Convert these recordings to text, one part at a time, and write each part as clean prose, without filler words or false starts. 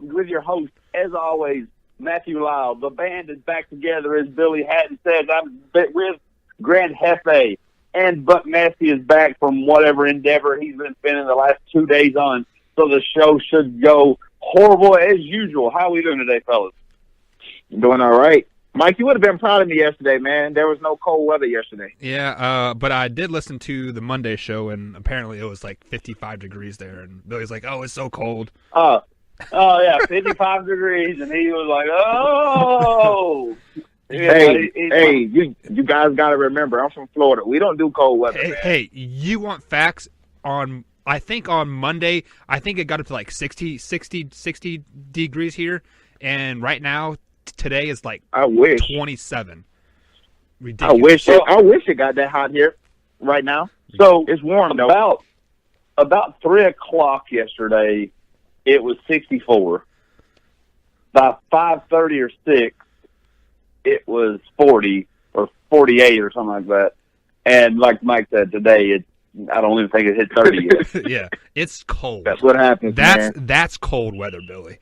with your host, as always, Matthew Lyle. The band is back together, as Billy Hatton says. I'm with Grant Hefe, and Buck Massey is back from whatever endeavor he's been spending the last 2 days on. So the show should go horrible as usual. How are we doing today, fellas? I'm doing all right. Mike, you would have been proud of me yesterday, man. There was no cold weather yesterday. Yeah, but I did listen to the Monday show, and apparently it was like 55 degrees there, and Billy's like, oh, it's so cold. Oh, yeah, 55 degrees, and he was like, oh. Hey, you guys got to remember, I'm from Florida. We don't do cold weather, man. Hey, you want facts on, I think on Monday, I think it got up to like 60 degrees here, and right now, today is like 27. Ridiculous. I wish it got that hot here right now. So it's warm though. About 3 o'clock yesterday, it was 64. By 5:30 or 6, it was 40 or 48 or something like that. And like Mike said, today I don't even think it hit 30 yet. Yeah, it's cold. That's what happens. That's cold weather, Billy.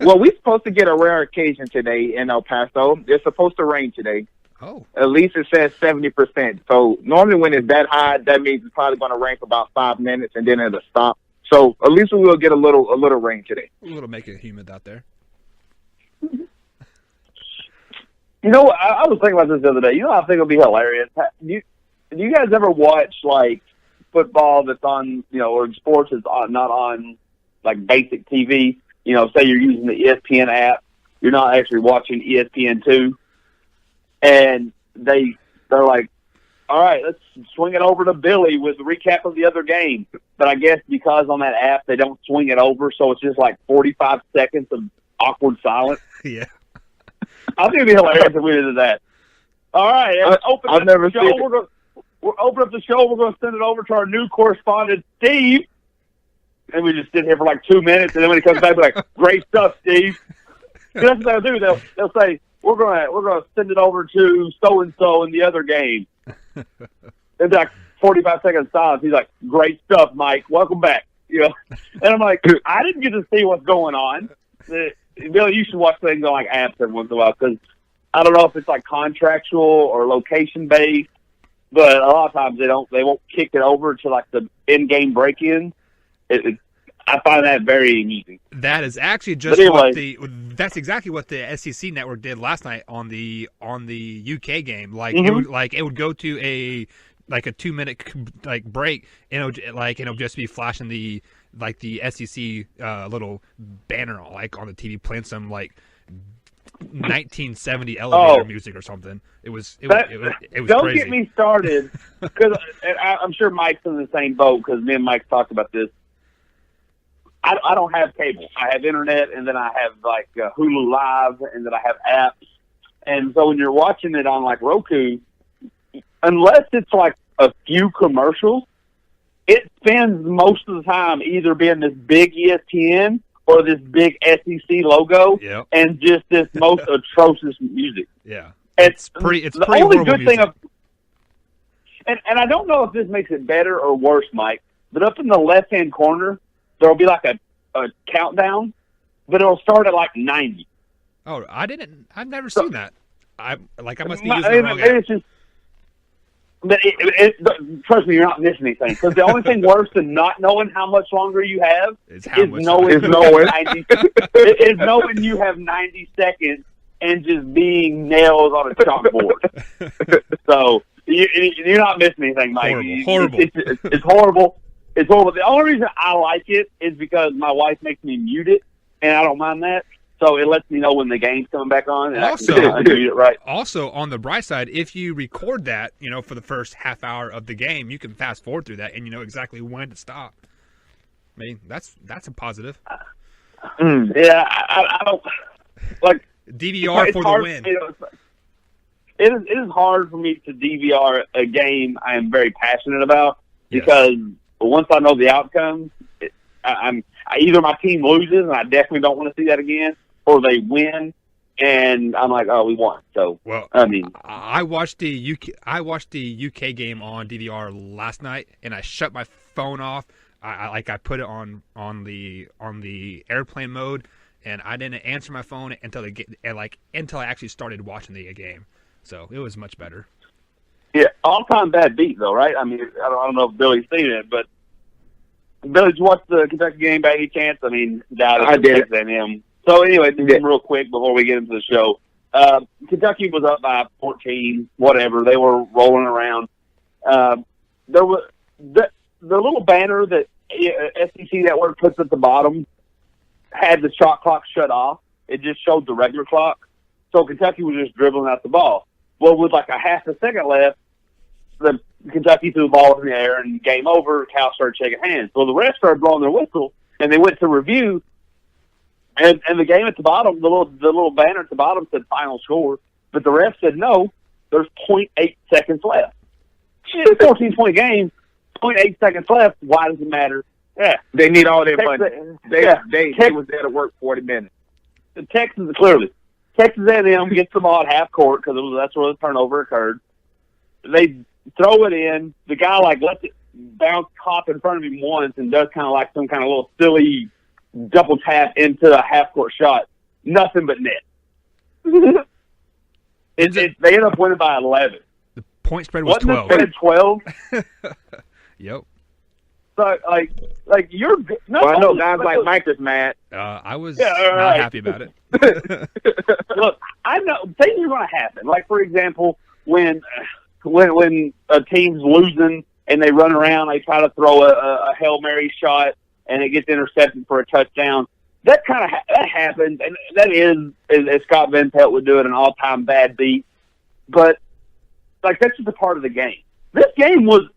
Well, we're supposed to get a rare occasion today in El Paso. It's supposed to rain today. Oh. At least it says 70%. So normally when it's that high, that means it's probably going to rain for about 5 minutes and then it'll stop. So at least we will get a little rain today. A little make it humid out there. You know, I was thinking about this the other day. You know, I think it'll be hilarious. Do you guys ever watch like football that's on, or sports that's not on like basic TV? You know, say you're using the ESPN app, you're not actually watching ESPN2, and they're like, all right, let's swing it over to Billy with the recap of the other game. But I guess because on that app they don't swing it over, so it's just like 45 seconds of awkward silence. Yeah. I think it'd be hilarious if we did that. All right, I've never seen it. We'll open up the show. We're going to send it over to our new correspondent, Steve. And we just sit here for like 2 minutes, and then when he comes back, we're like, "Great stuff, Steve." That's what they'll do. They'll say, "We're gonna send it over to so and so in the other game." It's like 45 seconds silence. He's like, "Great stuff, Mike. Welcome back." And I'm like, I didn't get to see what's going on. Billy, you should watch things on like apps every once in a while because I don't know if it's like contractual or location based, but a lot of times they won't kick it over to like the in-game break-in. I find that very amusing. That is actually just that's exactly what the SEC network did last night on the UK game. Like it would go to a 2-minute like break, and it'll just be flashing the SEC little banner like on the TV playing some like 1970 elevator music or something. It was don't crazy. Get me started because I'm sure Mike's in the same boat because me and Mike talked about this. I don't have cable. I have internet, and then I have like Hulu Live, and then I have apps. And so when you're watching it on like Roku, unless it's like a few commercials, it spends most of the time either being this big ESPN or this big SEC logo, and just this most atrocious music. Yeah, it's pretty the only horrible good music. thing. And I don't know if this makes it better or worse, Mike, but up in the left-hand corner, there'll be like a countdown, but it'll start at like 90. Oh, I've never seen that. I must be using the wrong app. It's just, but trust me, you're not missing anything. Because the only thing worse than not knowing how much longer you have is knowing you have 90 seconds and just being nails on a chalkboard. So you're not missing anything, Mike. Horrible. It's horrible. It's horrible. The only reason I like it is because my wife makes me mute it, and I don't mind that. So it lets me know when the game's coming back on, and also, I can unmute it right. Also, on the bright side, if you record that, for the first half hour of the game, you can fast forward through that, and you know exactly when to stop. I mean, that's a positive. Yeah, I don't like DVR for the win. It is hard for me to DVR a game I am very passionate about because once I know the outcome, either my team loses and I definitely don't want to see that again, or they win and I'm like, oh, we won. So, well, I mean, I watched the UK game on DVR last night, and I shut my phone off. I put it on the airplane mode, and I didn't answer my phone until until I actually started watching the game. So it was much better. Yeah, all-time bad beat though, right? I mean, I don't know if Billy's seen it, but Billy, did you watch the Kentucky game by any chance? I mean, I did. So anyway, real quick before we get into the show, Kentucky was up by 14, whatever. They were rolling around. There was the little banner that SEC Network puts at the bottom had the shot clock shut off. It just showed the regular clock. So Kentucky was just dribbling out the ball. Well, with like a half a second left, the Kentucky threw the ball in the air and game over. Cal started shaking hands. So the refs started blowing their whistle, and they went to review. And the game at the bottom, the little banner at the bottom said final score, but the ref said no. There's 0.8 seconds left. It's a 14-point game, 0.8 seconds left. Why does it matter? Yeah, they need all their money. They was there to work 40 minutes. Texas A&M gets the ball at half court because that's where the turnover occurred. They throw it in. The guy lets it bounce hop in front of him once and does kind of like some kind of little silly double tap into a half court shot. Nothing but net. They end up winning by 11. The point spread was 12. Wasn't it 12? Yep. So like you're. Well, I know guys like Mike is mad. I was not happy about it. Look, I know things are going to happen. Like for example, when a team's losing and they run around, they try to throw a Hail Mary shot and it gets intercepted for a touchdown. That kind of that happens, and that is, as Scott Van Pelt would do it, an all-time bad beat. But like that's just a part of the game. This game was,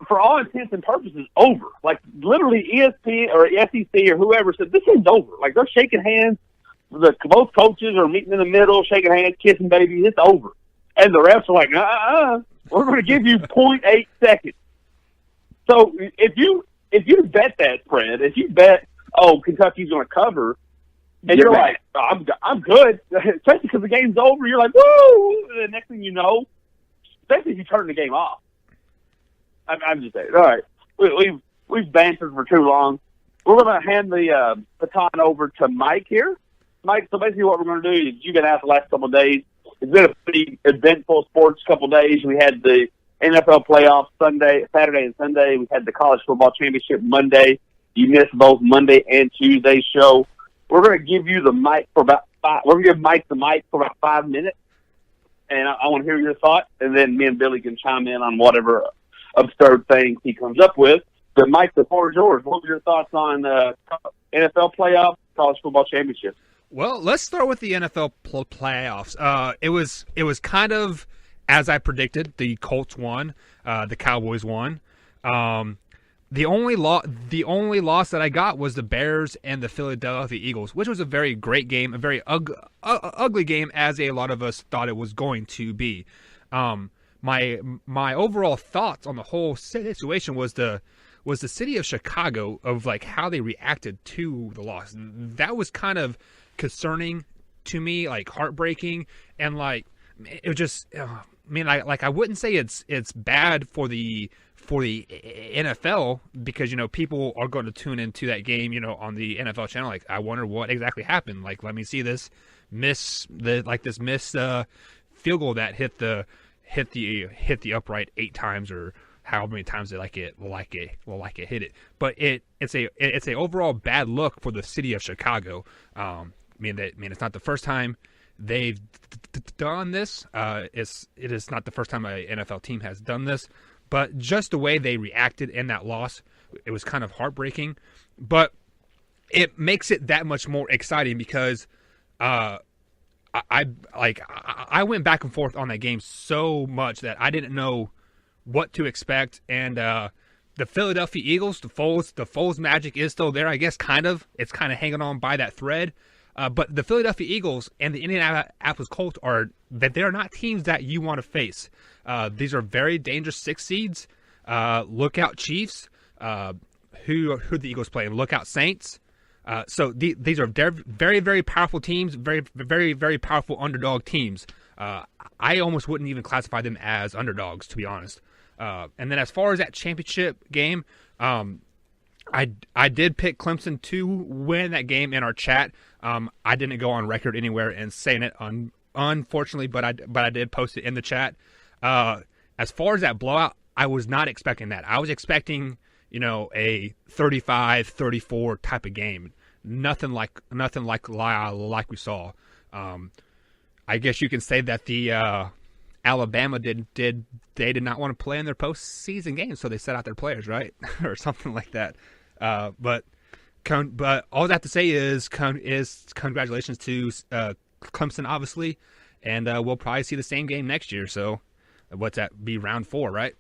for all intents and purposes, over. Like literally, ESPN or SEC or whoever said this game's over. Like they're shaking hands. Both coaches are meeting in the middle, shaking hands, kissing babies. It's over. And the refs are like, we're going to give you 0.8 seconds. So if you bet that spread, if you bet, Kentucky's going to cover, and you're like, I'm good, especially because the game's over, you're like, woo! And the next thing you know, especially if you turn the game off. I'm just saying. All right, we've bantered for too long. We're going to hand the baton over to Mike here. Mike, so basically what we're going to do is you've been out the last couple of days. It's been a pretty eventful sports couple of days. We had the NFL playoffs Saturday and Sunday. We had the college football championship Monday. You missed both Monday and Tuesday's show. We're going to give you the mic for about we're going to give Mike the mic for about 5 minutes. And I want to hear your thoughts. And then me and Billy can chime in on whatever absurd things he comes up with. But Mike, the floor is yours. What were your thoughts on NFL playoffs, college football championship? Well, let's start with the NFL playoffs. It was kind of as I predicted. The Colts won. The Cowboys won. The only loss that I got was the Bears and the Philadelphia Eagles, which was a very great game, a very ugly game, as a lot of us thought it was going to be. My overall thoughts on the whole situation was the city of Chicago, of like how they reacted to the loss. That was kind of concerning to me, like heartbreaking, and like it was just. I wouldn't say it's bad for the NFL, because people are going to tune into that game on the NFL channel. Like, I wonder what exactly happened. Like, let me see this miss field goal that hit the upright 8 times, or how many times they hit it. But it's a overall bad look for the city of Chicago. It's not the first time they've done this. It is not the first time an NFL team has done this, but just the way they reacted in that loss, it was kind of heartbreaking. But it makes it that much more exciting because I went back and forth on that game so much that I didn't know what to expect. And the Philadelphia Eagles, the Foles magic is still there, I guess. It's kind of hanging on by that thread. But the Philadelphia Eagles and the Indianapolis Colts they're not teams that you want to face. These are very dangerous 6 seeds. Look out Chiefs. Who the Eagles play? Look out Saints. So these are very, very powerful teams. Very, very, very powerful underdog teams. I almost wouldn't even classify them as underdogs, to be honest. And then as far as that championship game, I did pick Clemson to win that game in our chat. I didn't go on record anywhere and saying it unfortunately, but I did post it in the chat. As far as that blowout, I was not expecting that. I was expecting, a 35-34 type of game. Nothing like we saw. I guess you can say that the Alabama did not want to play in their postseason games, so they set out their players, right, or something like that. But all I have to say is congratulations to Clemson, obviously, and we'll probably see the same game next year. So, what's that? Be round 4, right?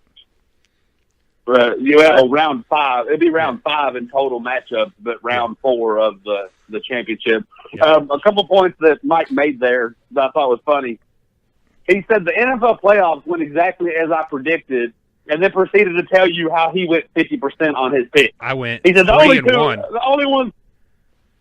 Round 5. It'd be round 5 in total matchups, but round 4 of the championship. Yeah. A couple points that Mike made there that I thought was funny. He said the NFL playoffs went exactly as I predicted, and then proceeded to tell you how he went 50% on his pick. I went. He said the only one.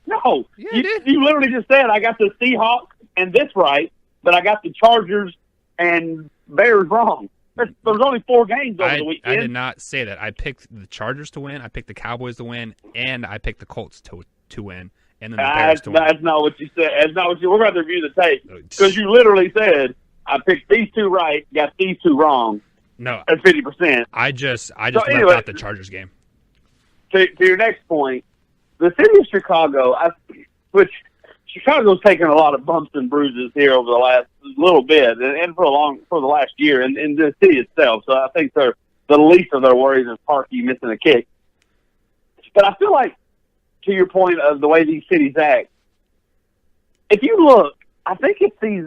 No, yeah, you literally just said I got the Seahawks and this right, but I got the Chargers and Bears wrong. There's only 4 games over the weekend. I did not say that. I picked the Chargers to win, I picked the Cowboys to win, and I picked the Colts to win, and then the Bears to win. That's not what you said. That's not what you. We're going to review the tape because you literally said I picked these 2 right, got these 2 wrong. No, at 50%. I just left out the Chargers game. To your next point, the city of Chicago, which Chicago's taken a lot of bumps and bruises here over the last little bit, and for the last year, and in the city itself. So I think the least of their worries is Parkey missing a kick. But I feel like, to your point of the way these cities act, if you look, I think it's these.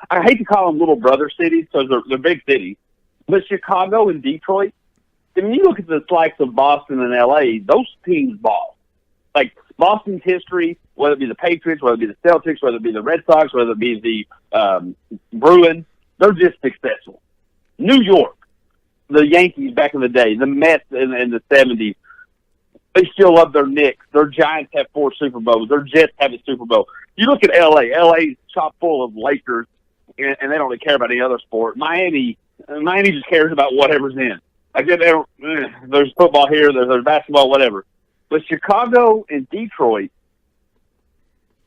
I hate to call them little brother cities because they're big cities, but Chicago and Detroit. I mean, you look at the likes of Boston and LA; those teams ball. Like Boston's history, whether it be the Patriots, whether it be the Celtics, whether it be the Red Sox, whether it be the Bruins, they're just successful. New York, the Yankees back in the day, the Mets in the 70s, they still love their Knicks. Their Giants have 4 Super Bowls. Their Jets have a Super Bowl. You look at LA. LA's chock full of Lakers, and they don't really care about any other sport. Miami just cares about whatever's in. Like there's football here, there's basketball, whatever. But Chicago and Detroit,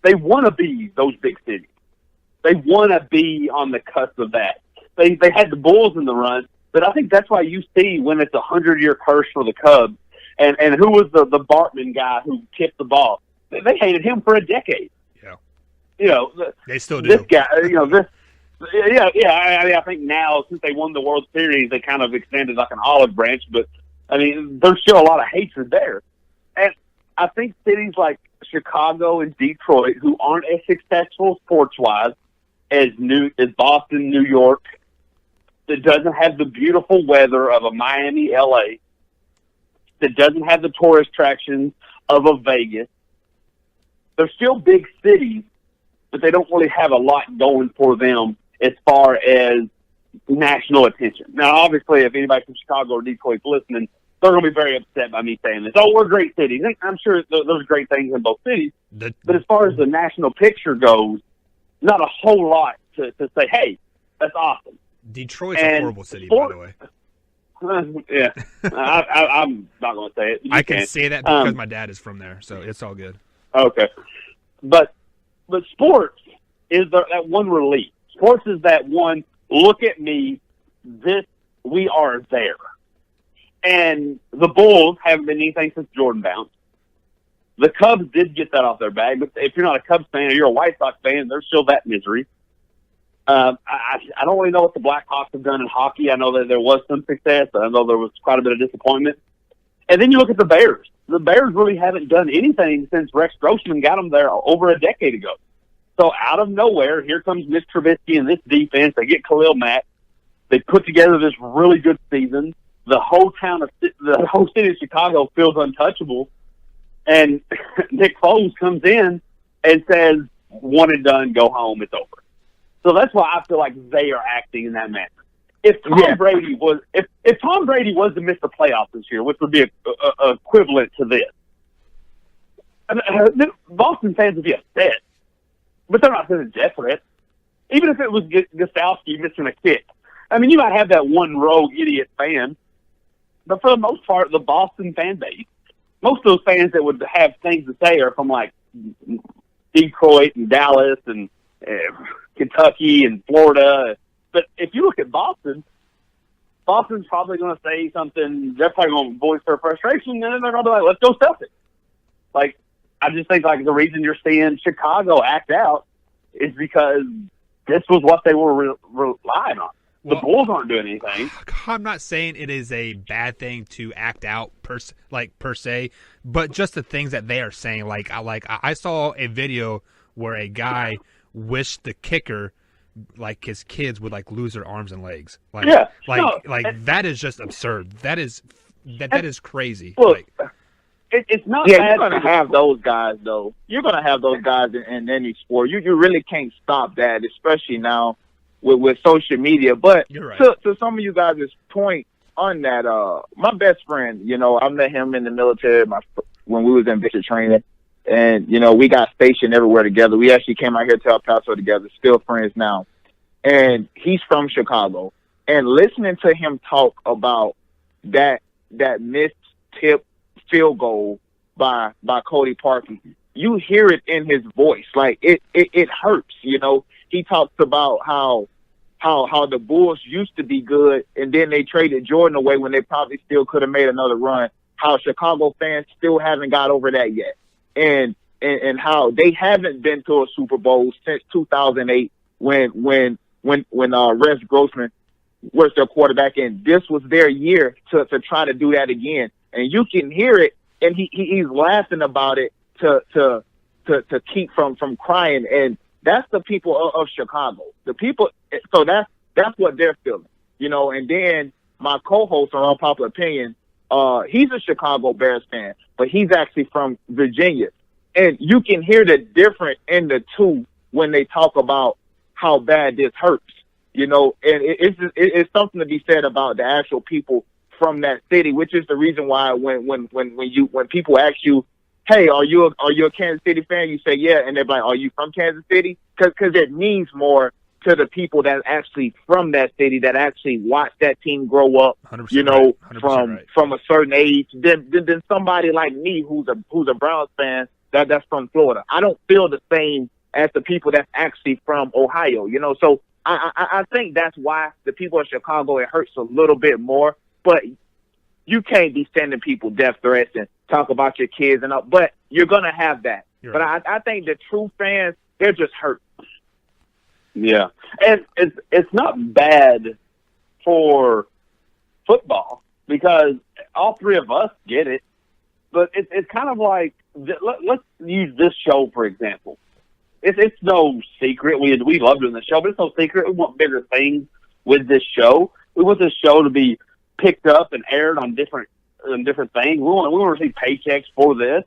they want to be those big cities. They want to be on the cusp of that. They had the Bulls in the run, but I think that's why you see when it's a 100-year curse for the Cubs. And who was the Bartman guy who tipped the ball? They hated him for a decade. Yeah. They still do. This guy, this. Yeah. I think now, since they won the World Series, they kind of extended like an olive branch. But, I mean, there's still a lot of hatred there. And I think cities like Chicago and Detroit, who aren't as successful sports-wise as Boston, New York, that doesn't have the beautiful weather of a Miami, LA, that doesn't have the tourist attractions of a Vegas, they're still big cities, but they don't really have a lot going for them as far as national attention. Now, obviously, if anybody from Chicago or Detroit's listening, they're going to be very upset by me saying this. Oh, we're great cities. I'm sure there's great things in both cities. But as far as the national picture goes, not a whole lot to say, hey, that's awesome. Detroit's a horrible city, by the way. Yeah. I'm not going to say it. I can say that because my dad is from there, so it's all good. Okay. But sports is that one relief. Sports is that one, look at me, we are there. And the Bulls haven't been anything since Jordan bounced. The Cubs did get that off their bag, but if you're not a Cubs fan or you're a White Sox fan, there's still that misery. I don't really know what the Blackhawks have done in hockey. I know that there was some success. I know there was quite a bit of disappointment. And then you look at the Bears. The Bears really haven't done anything since Rex Grossman got them there over a decade ago. So out of nowhere, here comes Mitch Trubisky and this defense. They get Khalil Mack. They put together this really good season. The whole city of Chicago feels untouchable. And Nick Foles comes in and says, one and done, go home, it's over. So that's why I feel like they are acting in that manner. If Tom Brady was to miss the playoffs this year, which would be equivalent to this, Boston fans would be upset, but they're not going to death threat. Even if it was Gostowski missing a kick, I mean, you might have that one rogue idiot fan, but for the most part, the Boston fan base most of those fans that would have things to say are from like Detroit and Dallas and Kentucky and Florida. But if you look at Boston's probably going to say something. They're probably going to voice their frustration, and then they're going to be like, "Let's go Celtics." Like, I just think like the reason you're seeing Chicago act out is because this was what they were relying on. The Bulls aren't doing anything. I'm not saying it is a bad thing to act out per se, but just the things that they are saying. Like I saw a video where a guy wished the kicker like his kids would like lose their arms and legs. That is just absurd. That is crazy. Look, it's not. Yeah, you're gonna have those guys though. You're gonna have those guys in any sport. You really can't stop that, especially now with social media. But you're right. to some of you guys' point on that, my best friend, I met him in the military when we was in basic training. And, we got stationed everywhere together. We actually came out here to El Paso together, still friends now. And he's from Chicago. And listening to him talk about that missed tip field goal by Cody Parkey, you hear it in his voice. Like, it hurts, He talks about how the Bulls used to be good, and then they traded Jordan away when they probably still could have made another run. How Chicago fans still haven't got over that yet. And how they haven't been to a Super Bowl since 2008 when Rex Grossman was their quarterback, and this was their year to try to do that again. And you can hear it, and he's laughing about it to keep from crying. And that's the people of Chicago. The people, so that's what they're feeling, And then my co-host on Unpopular Opinion, he's a Chicago Bears fan, but he's actually from Virginia. And you can hear the difference in the two when they talk about how bad this hurts, And it's something to be said about the actual people from that city, which is the reason why when people ask you, "Hey, are you a Kansas City fan?" You say, "Yeah," and they're like, "Are you from Kansas City?" Because it means more to the people that actually from that city, that actually watch that team grow up, 100% from a certain age, than somebody like me who's a Browns fan that's from Florida. I don't feel the same as the people that's actually from Ohio, So I think that's why the people of Chicago, it hurts a little bit more. But you can't be sending people death threats and talk about your kids but you're gonna have that. You're but right. I think the true fans, they're just hurt. Yeah, and it's not bad for football because all three of us get it. But it's kind of like, let's use this show for example. It's no secret we love doing the show, but it's no secret we want bigger things with this show. We want this show to be picked up and aired on different things. We want to receive paychecks for this,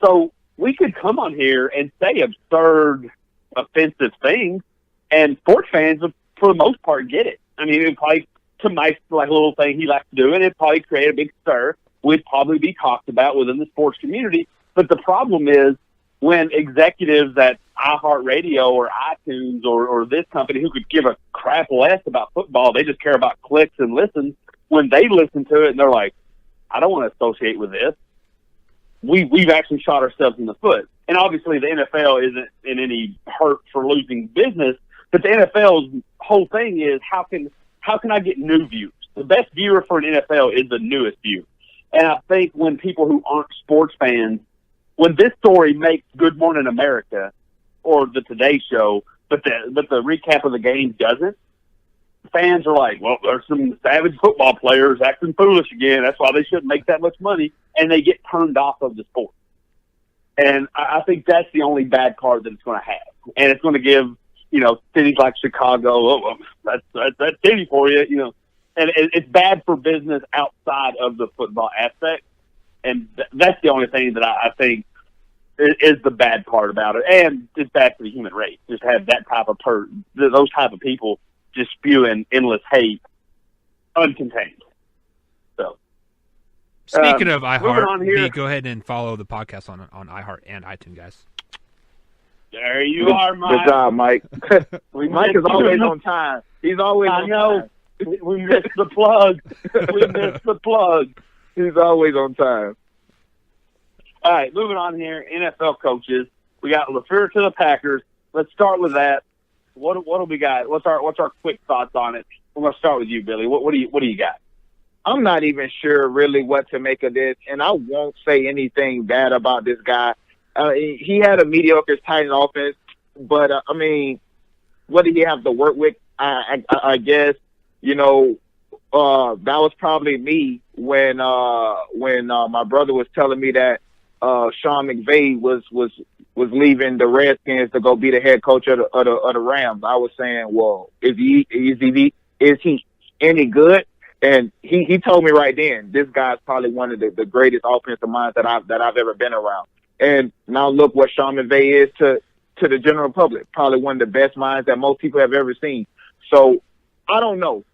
so we could come on here and say absurd, offensive things. And sports fans, for the most part, get it. I mean, it probably, to Mike's like little thing he likes to do, and it probably create a big stir. Would probably be talked about within the sports community. But the problem is when executives at iHeartRadio or iTunes or this company who could give a crap less about football, they just care about clicks and listens. When they listen to it and they're like, I don't want to associate with this, we've actually shot ourselves in the foot. And obviously the NFL isn't in any hurt for losing business, but the NFL's whole thing is how can I get new views? The best viewer for an NFL is the newest viewer. And I think when people who aren't sports fans, when this story makes Good Morning America or the Today Show, but the recap of the game doesn't, fans are like, well, there's some savage football players acting foolish again. That's why they shouldn't make that much money. And they get turned off of the sport. And I think that's the only bad card that it's going to have. And it's going to give, cities like Chicago, that's city for you, And it's bad for business outside of the football aspect. And that's the only thing that I think is the bad part about it. And it's bad for the human race. Just have that type of those type of people just spewing endless hate uncontained. So, speaking of iHeart, go ahead and follow the podcast on iHeart and iTunes, guys. There you are, Mike. Good job, Mike. Mike is always on time. He's always on time. We missed the plug. He's always on time. All right, moving on here. NFL coaches. We got LaFleur to the Packers. Let's start with that. What do we got? What's our quick thoughts on it? We're gonna start with you, Billy. What do you got? I'm not even sure really what to make of this, and I won't say anything bad about this guy. He had a mediocre Titan offense, but I mean, what did he have to work with? I guess that was probably me when my brother was telling me that Sean McVay was leaving the Redskins to go be the head coach of the Rams. I was saying, well, is he any good? And he told me right then, this guy's probably one of the greatest offensive minds that I've ever been around. And now look what Sean McVay is to the general public, probably one of the best minds that most people have ever seen. So I don't know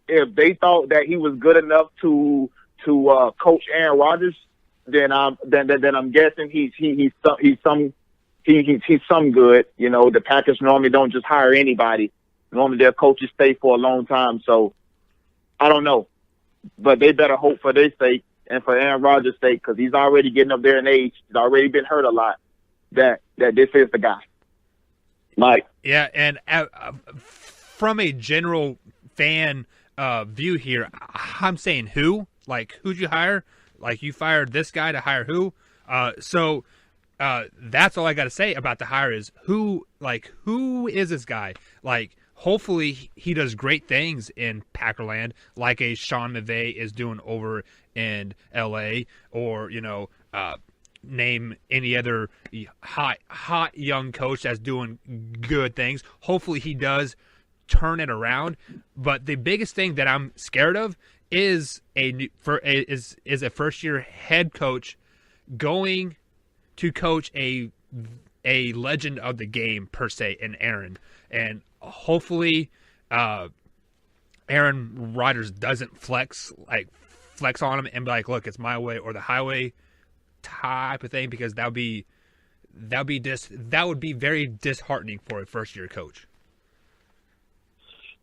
if they thought that he was good enough to coach Aaron Rodgers. Then I'm guessing he's some good. The Packers normally don't just hire anybody. Normally their coaches stay for a long time. So I don't know, but they better hope for their sake and for Aaron Rodgers' sake, because he's already getting up there in age. He's already been hurt a lot. That this is the guy. Mike. Yeah, and from a general fan view here, I'm saying who? Like, who'd you hire? Like, you fired this guy to hire who? So that's all I got to say about the hire is who is this guy? Like, hopefully he does great things in Packerland, like a Sean McVay is doing over in L.A., or, name any other hot young coach that's doing good things. Hopefully he does turn it around. But the biggest thing that I'm scared of is a first-year head coach going to coach a legend of the game, per se, in Aaron. And hopefully Aaron Rodgers doesn't flex on him and be like, look, it's my way or the highway type of thing, because that would be very disheartening for a first-year coach.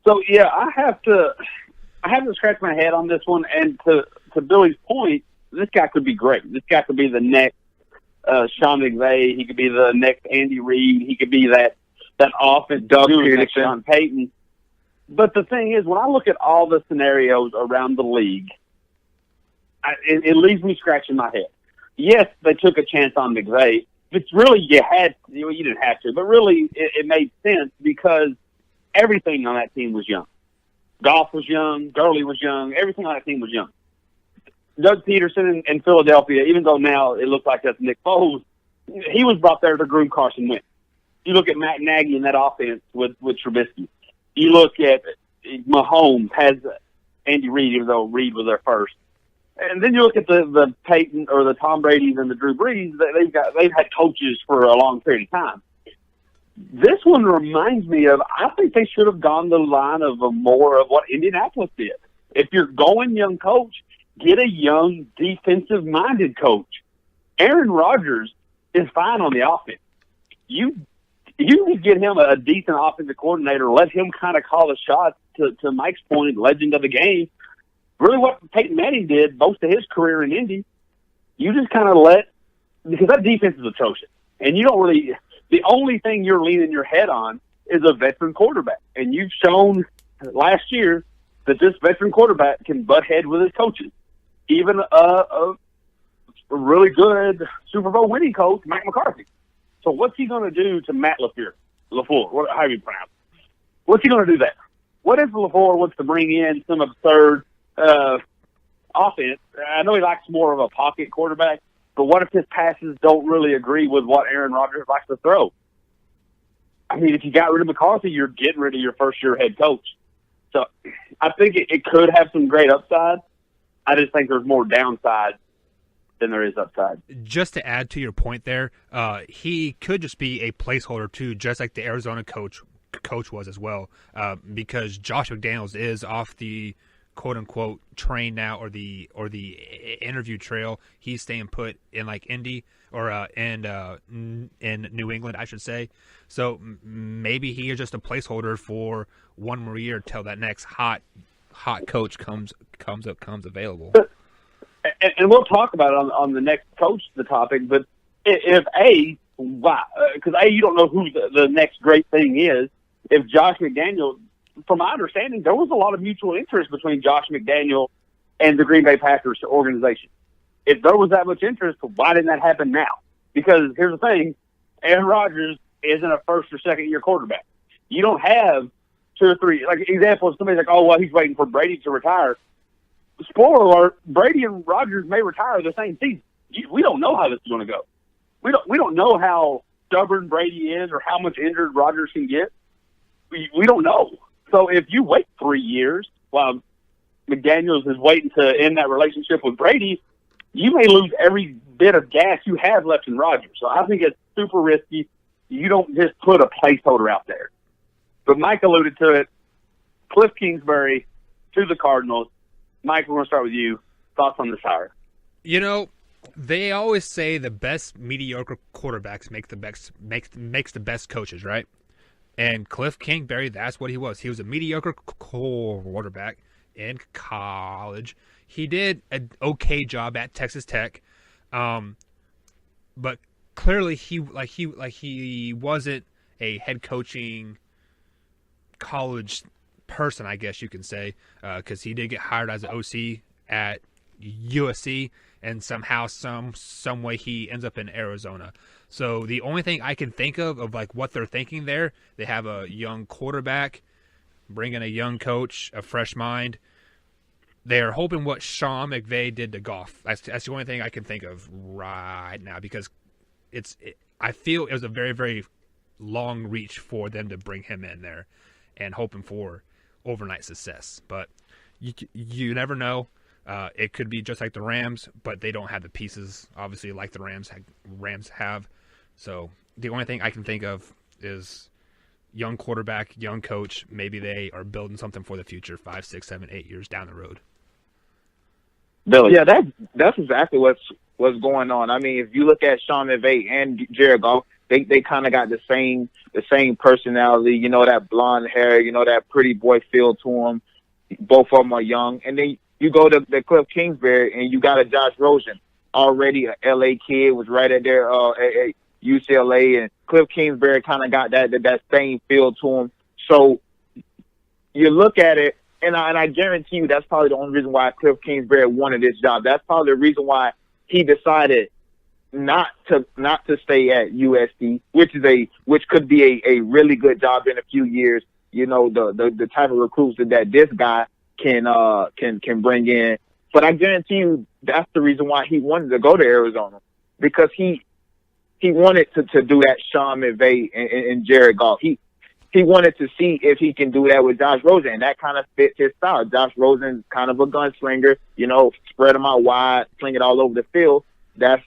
So yeah, I have to scratch my head on this one. And to Billy's point, this guy could be great. This guy could be the next Sean McVay. He could be the next Andy Reid. He could be that offense next Sean Payton. But the thing is, when I look at all the scenarios around the league, it leaves me scratching my head. Yes, they took a chance on McVay. It's really you didn't have to, but really it made sense because everything on that team was young. Goff was young, Gurley was young, everything on that team was young. Doug Peterson in Philadelphia, even though now it looks like that's Nick Foles, he was brought there to groom Carson Wentz. You look at Matt Nagy in that offense with Trubisky. You look at Mahomes has Andy Reid, even though Reid was there first. And then you look at the Peyton or the Tom Brady's and the Drew Brees. They've had coaches for a long period of time. This one reminds me of, I think they should have gone the line of more of what Indianapolis did. If you're going young coach, get a young defensive-minded coach. Aaron Rodgers is fine on the offense. You get him a decent offensive coordinator, let him kind of call the shots. To Mike's point, legend of the game. Really what Peyton Manning did most of his career in Indy, you just kind of because that defense is atrocious. And you don't really, the only thing you're leaning your head on is a veteran quarterback. And you've shown last year that this veteran quarterback can butt head with his coaches. Even a really good Super Bowl winning coach, Mike McCarthy. So what's he going to do to Matt LaFleur, however you pronounce it? What's he going to do there? What if LaFleur wants to bring in some absurd offense? I know he likes more of a pocket quarterback, but what if his passes don't really agree with what Aaron Rodgers likes to throw? I mean, if you got rid of McCarthy, you're getting rid of your first-year head coach. So I think it could have some great upside. I just think there's more downside than there is upside. Just to add to your point there, he could just be a placeholder too, just like the Arizona coach was as well, because Josh McDaniels is off the quote-unquote train now, or the interview trail. He's staying put in like Indy or in New England, I should say. So maybe he is just a placeholder for one more year till that next hot coach comes available. and we'll talk about it on the next coach the topic. But if why? Because you don't know who the next great thing is. If Josh McDaniel, from my understanding, there was a lot of mutual interest between Josh McDaniel and the Green Bay Packers organization. If there was that much interest, why didn't that happen now? Because here's the thing, Aaron Rodgers isn't a first or second year quarterback. You don't have 2 or 3. Like, example, if somebody's like, oh, well, he's waiting for Brady to retire. Spoiler alert, Brady and Rodgers may retire the same season. We don't know how this is going to go. We don't know how stubborn Brady is or how much injured Rodgers can get. We don't know. So if you wait 3 years while McDaniels is waiting to end that relationship with Brady, you may lose every bit of gas you have left in Rodgers. So I think it's super risky. You don't just put a placeholder out there. But Mike alluded to it. Cliff Kingsbury to the Cardinals. Mike, we're going to start with you. Thoughts on this hire? You know, they always say the best mediocre quarterbacks makes the best coaches, right? And Cliff Kingsbury, that's what he was. He was a mediocre quarterback in college. He did an okay job at Texas Tech, but clearly he wasn't a head coaching college person, I guess you can say, because he did get hired as an OC at USC, and somehow, some way, he ends up in Arizona. So the only thing I can think of like what they're thinking there, they have a young quarterback, bring in a young coach, a fresh mind. They are hoping what Sean McVay did to Goff. That's the only thing I can think of right now, because I feel it was a very, very long reach for them to bring him in there and hoping for overnight success. But you never know. It could be just like the Rams, but they don't have the pieces, obviously, like the Rams have. So the only thing I can think of is young quarterback, young coach. Maybe they are building something for the future 5, 6, 7, 8 years down the road. Billy. Yeah, that's exactly what's going on. I mean, if you look at Sean McVay and Jared Goff, they kind of got the same personality. You know, that blonde hair. You know, that pretty boy feel to them. Both of them are young, and then you go to the Cliff Kingsbury, and you got a Josh Rosen, already a LA kid, was right at their at UCLA, and Cliff Kingsbury kind of got that same feel to him. So you look at it, and I guarantee you that's probably the only reason why Cliff Kingsbury wanted this job. That's probably the reason why he decided not to stay at USC, which could be a really good job in a few years. You know, the type of recruits that this guy can bring in. But I guarantee you that's the reason why he wanted to go to Arizona, because he wanted to do that Sean McVay and Jared Goff. He wanted to see if he can do that with Josh Rosen, and that kind of fits his style. Josh Rosen's kind of a gunslinger, you know, spread him out wide, sling it all over the field. That's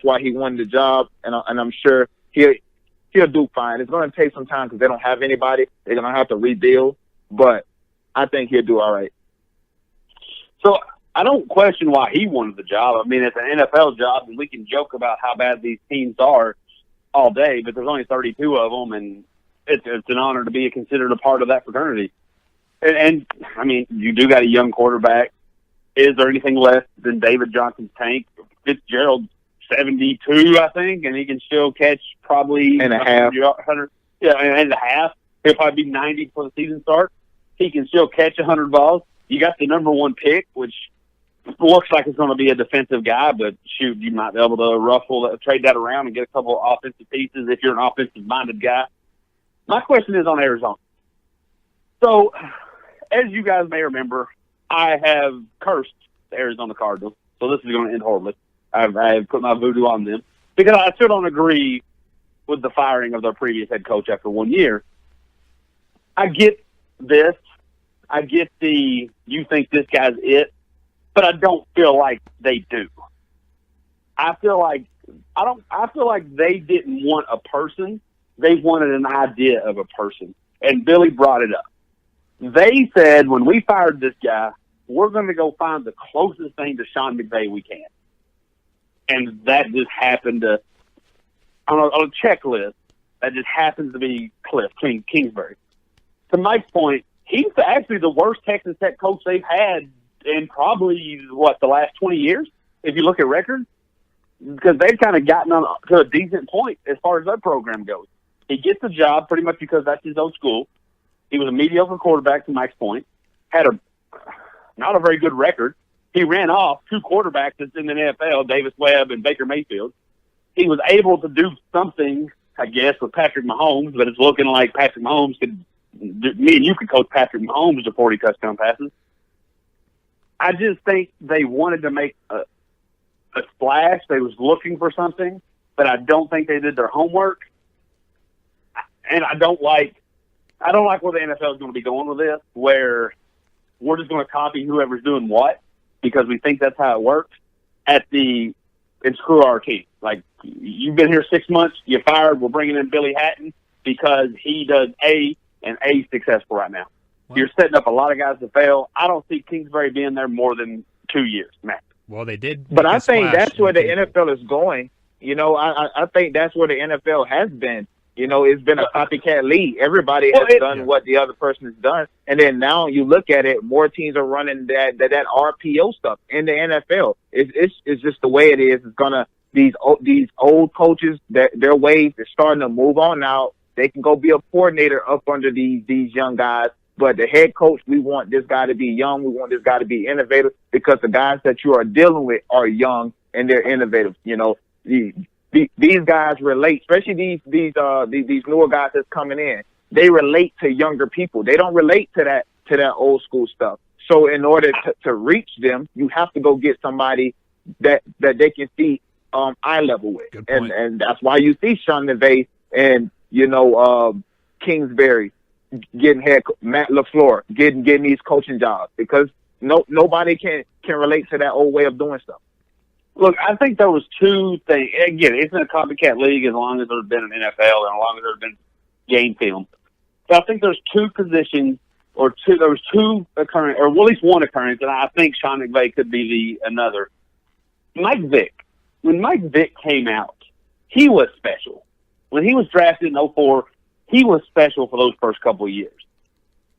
why he won the job, and I'm sure he'll do fine. It's going to take some time because they don't have anybody. They're going to have to rebuild, but I think he'll do all right. So I don't question why he wanted the job. I mean, it's an NFL job, and we can joke about how bad these teams are all day, but there's only 32 of them, and it's an honor to be considered a part of that fraternity. And I mean, you do got a young quarterback. Is there anything less than David Johnson's tank? Fitzgerald's 72, I think, and he can still catch probably and a half. 100, and a half. He'll probably be 90 before the season starts. He can still catch 100 balls. You got the number 1 pick, which looks like it's going to be a defensive guy, but shoot, you might be able to trade that around and get a couple of offensive pieces if you're an offensive-minded guy. My question is on Arizona. So, as you guys may remember, I have cursed the Arizona Cardinals, so this is going to end horribly. I have put my voodoo on them because I still don't agree with the firing of their previous head coach after 1 year. I get this. I get you think this guy's it, but I don't feel like they do. I feel like they didn't want a person. They wanted an idea of a person. And Billy brought it up. They said, when we fired this guy, we're going to go find the closest thing to Sean McVay we can. And that just happened to, on a checklist, that just happens to be Cliff Kingsbury. To Mike's point, he's actually the worst Texas Tech coach they've had in probably, the last 20 years, if you look at records, because they've kind of gotten to a decent point as far as their program goes. He gets the job pretty much because that's his old school. He was a mediocre quarterback, to Mike's point, had not a very good record. He ran off 2 quarterbacks that's in the NFL, Davis Webb and Baker Mayfield. He was able to do something, I guess, with Patrick Mahomes, but it's looking like Patrick Mahomes me and you could coach Patrick Mahomes to 40 touchdown passes. I just think they wanted to make a splash. They was looking for something, but I don't think they did their homework. And I don't like where the NFL is going to be going with this, where we're just going to copy whoever's doing what because we think that's how it works and screw our team. Like, you've been here 6 months, you're fired, we're bringing in Billy Hatton because he does A, and A is successful right now. Wow. You're setting up a lot of guys to fail. I don't see Kingsbury being there more than 2 years, Matt. Well, they did. But I think that's where the NFL is going. I think that's where the NFL has been. It's been a copycat league. Everybody has done what the other person has done. And then now you look at it, more teams are running that RPO stuff in the NFL. It's just the way it is. It's gonna, these old coaches, their ways, they're starting to move on now. They can go be a coordinator up under these young guys. But the head coach, we want this guy to be young. We want this guy to be innovative because the guys that you are dealing with are young and they're innovative. These guys relate, especially these newer guys that's coming in. They relate to younger people. They don't relate to that old school stuff. So in order to reach them, you have to go get somebody that they can see eye level with. And that's why you see Sean McVay and Kingsbury getting Matt LaFleur getting these coaching jobs because nobody can relate to that old way of doing stuff. Look, I think there was 2 things. Again, it's in a copycat league as long as there's been an NFL and as long as there's been game film. So I think there's 2 positions there was 2 occurrence, or at least 1 occurrence, and I think Sean McVay could be another. Mike Vick. When Mike Vick came out, he was special. When he was drafted in 2004, he was special for those first couple of years.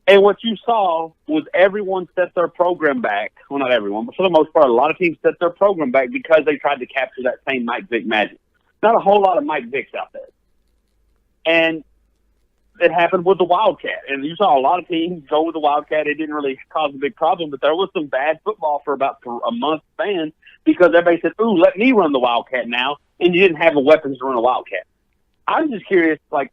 And what you saw was everyone set their program back. Well, not everyone, but for the most part, a lot of teams set their program back because they tried to capture that same Mike Vick magic. Not a whole lot of Mike Vicks out there. And it happened with the Wildcat. And you saw a lot of teams go with the Wildcat. It didn't really cause a big problem, but there was some bad football for about a month span because everybody said, ooh, let me run the Wildcat now, and you didn't have the weapons to run a Wildcat. I'm just curious, like,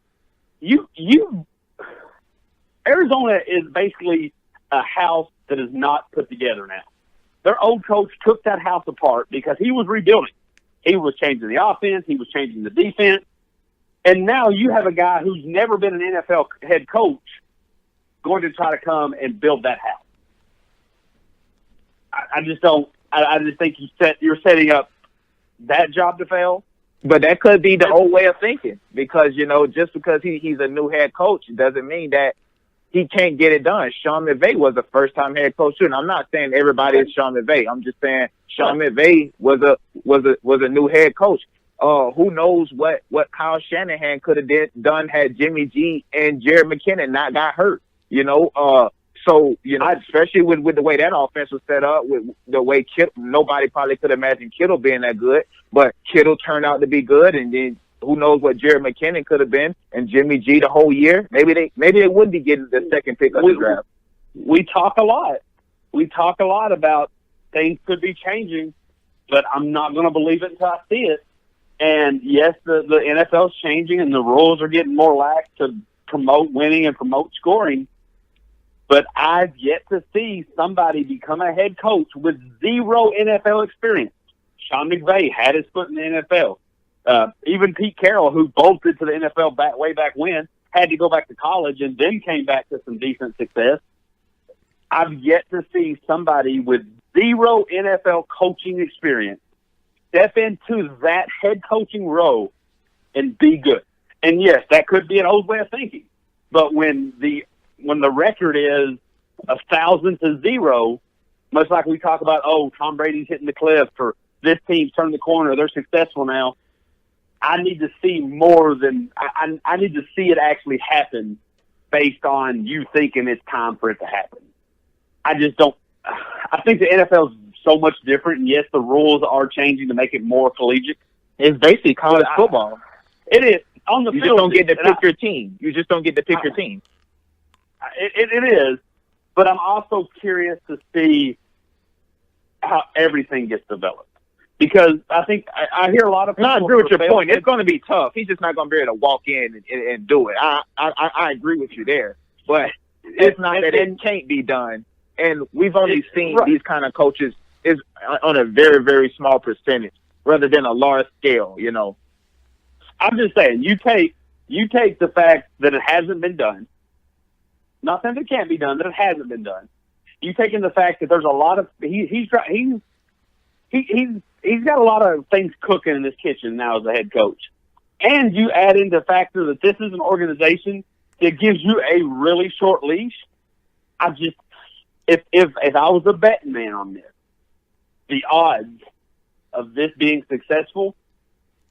Arizona is basically a house that is not put together now. Their old coach took that house apart because he was rebuilding. He was changing the offense. He was changing the defense. And now you have a guy who's never been an NFL head coach going to try to come and build that house. I just don't. I just think you're setting up that job to fail. But that could be the old way of thinking because, just because he's a new head coach doesn't mean that he can't get it done. Sean McVay was a first-time head coach too, and I'm not saying everybody is Sean McVay. I'm just saying Sean McVay was a new head coach. Who knows what Kyle Shanahan could have done had Jimmy G and Jared McKinnon not got hurt. So especially with the way that offense was set up, with the way Kittle, nobody probably could imagine Kittle being that good, but Kittle turned out to be good, and then who knows what Jared McKinnon could have been, and Jimmy G the whole year. Maybe they would be getting the second pick of the draft. We talk a lot. We talk a lot about things could be changing, but I'm not going to believe it until I see it. And yes, the NFL's changing, and the rules are getting more lax to promote winning and promote scoring. But I've yet to see somebody become a head coach with 0 NFL experience. Sean McVay had his foot in the NFL. Even Pete Carroll, who bolted to the NFL way back when, had to go back to college and then came back to some decent success. I've yet to see somebody with 0 NFL coaching experience step into that head coaching role and be good. And yes, that could be an old way of thinking. But when the record is 1,000 to 0, much like we talk about, Tom Brady's hitting the cliff, or this team's turned the corner, they're successful now. I need to see more than I need to see it actually happen based on you thinking it's time for it to happen. I I think the NFL is so much different, and yes, the rules are changing to make it more collegiate. It's basically college football. It is. On the you field, just don't get to pick your team. You just don't get to pick your team. It is, but I'm also curious to see how everything gets developed. Because I think I hear a lot of people. No, I agree with your point. It's going to be tough. He's just not going to be able to walk in and do it. I agree with you there. But it's not that it can't be done. And we've only seen these kind of coaches is on a very, very small percentage rather than a large scale, you know. I'm just saying, you take the fact that it hasn't been done, not that it can't be done, that it hasn't been done. You take in the fact that there's a lot of he's got a lot of things cooking in this kitchen now as a head coach, and you add in the factor that this is an organization that gives you a really short leash. If I was a betting man on this, the odds of this being successful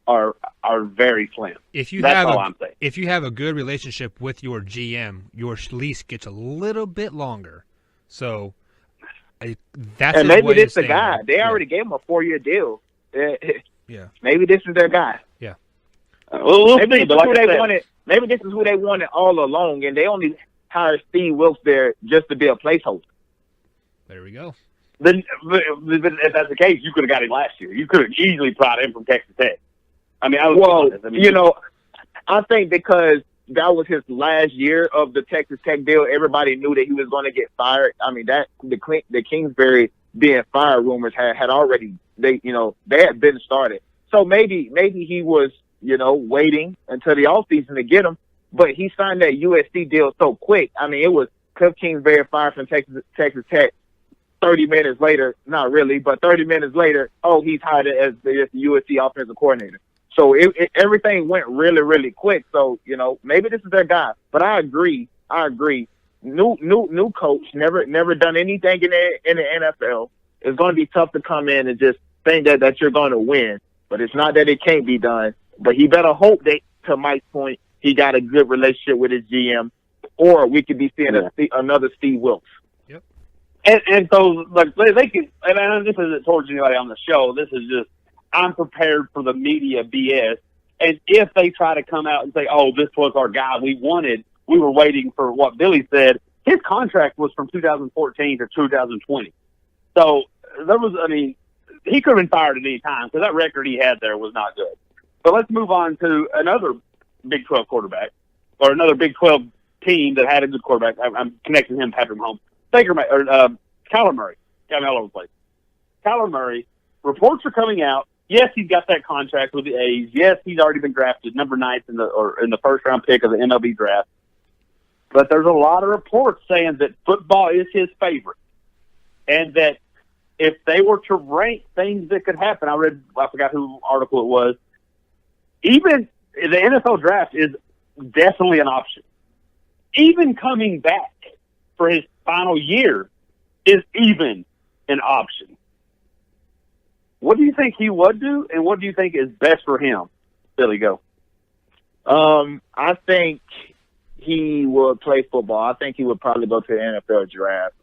are very slim. That's all I'm saying. If you have a good relationship with your GM, your lease gets a little bit longer. So that's and maybe this is the guy. They already gave him a 4-year deal. Yeah. Maybe this is their guy. Yeah. We'll see. But maybe this is who they wanted all along, and they only hired Steve Wilkes there just to be a placeholder. There we go. Then, if that's the case, you could have got him last year. You could have easily brought him from Texas Tech. I think because that was his last year of the Texas Tech deal, everybody knew that he was going to get fired. I mean, that the Kingsbury being fired rumors had already they had been started. So maybe he was waiting until the offseason to get him, but he signed that USC deal so quick. I mean, it was Cliff Kingsbury fired from Texas Tech. 30 minutes later, not really, but 30 minutes later, he's hired as the USC offensive coordinator. So everything went really, really quick. So, maybe this is their guy. But I agree. New coach, never done anything in the NFL. It's going to be tough to come in and just think that you're going to win. But it's not that it can't be done. But he better hope that, to Mike's point, he got a good relationship with his GM, or we could be seeing another Steve Wilkes. And so, like, they can, and this isn't towards anybody on the show. This is just, I'm prepared for the media BS. And if they try to come out and say, this was our guy we wanted, we were waiting for what Billy said, his contract was from 2014 to 2020. So he could have been fired at any time because that record he had there was not good. But let's move on to another Big 12 quarterback, or another Big 12 team that had a good quarterback. I'm connecting him, Patrick Mahomes. Kyler Murray. Got me all over the place. Kyler Murray, reports are coming out. Yes, he's got that contract with the A's. Yes, he's already been drafted number 9 in the first round pick of the MLB draft. But there's a lot of reports saying that football is his favorite, and that if they were to rank things that could happen, I forgot who article it was. Even the NFL draft is definitely an option. Even coming back for his final year is even an option. What do you think he would do, and what do you think is best for him? Billy, go. I think he would play football. I think he would probably go to the NFL draft.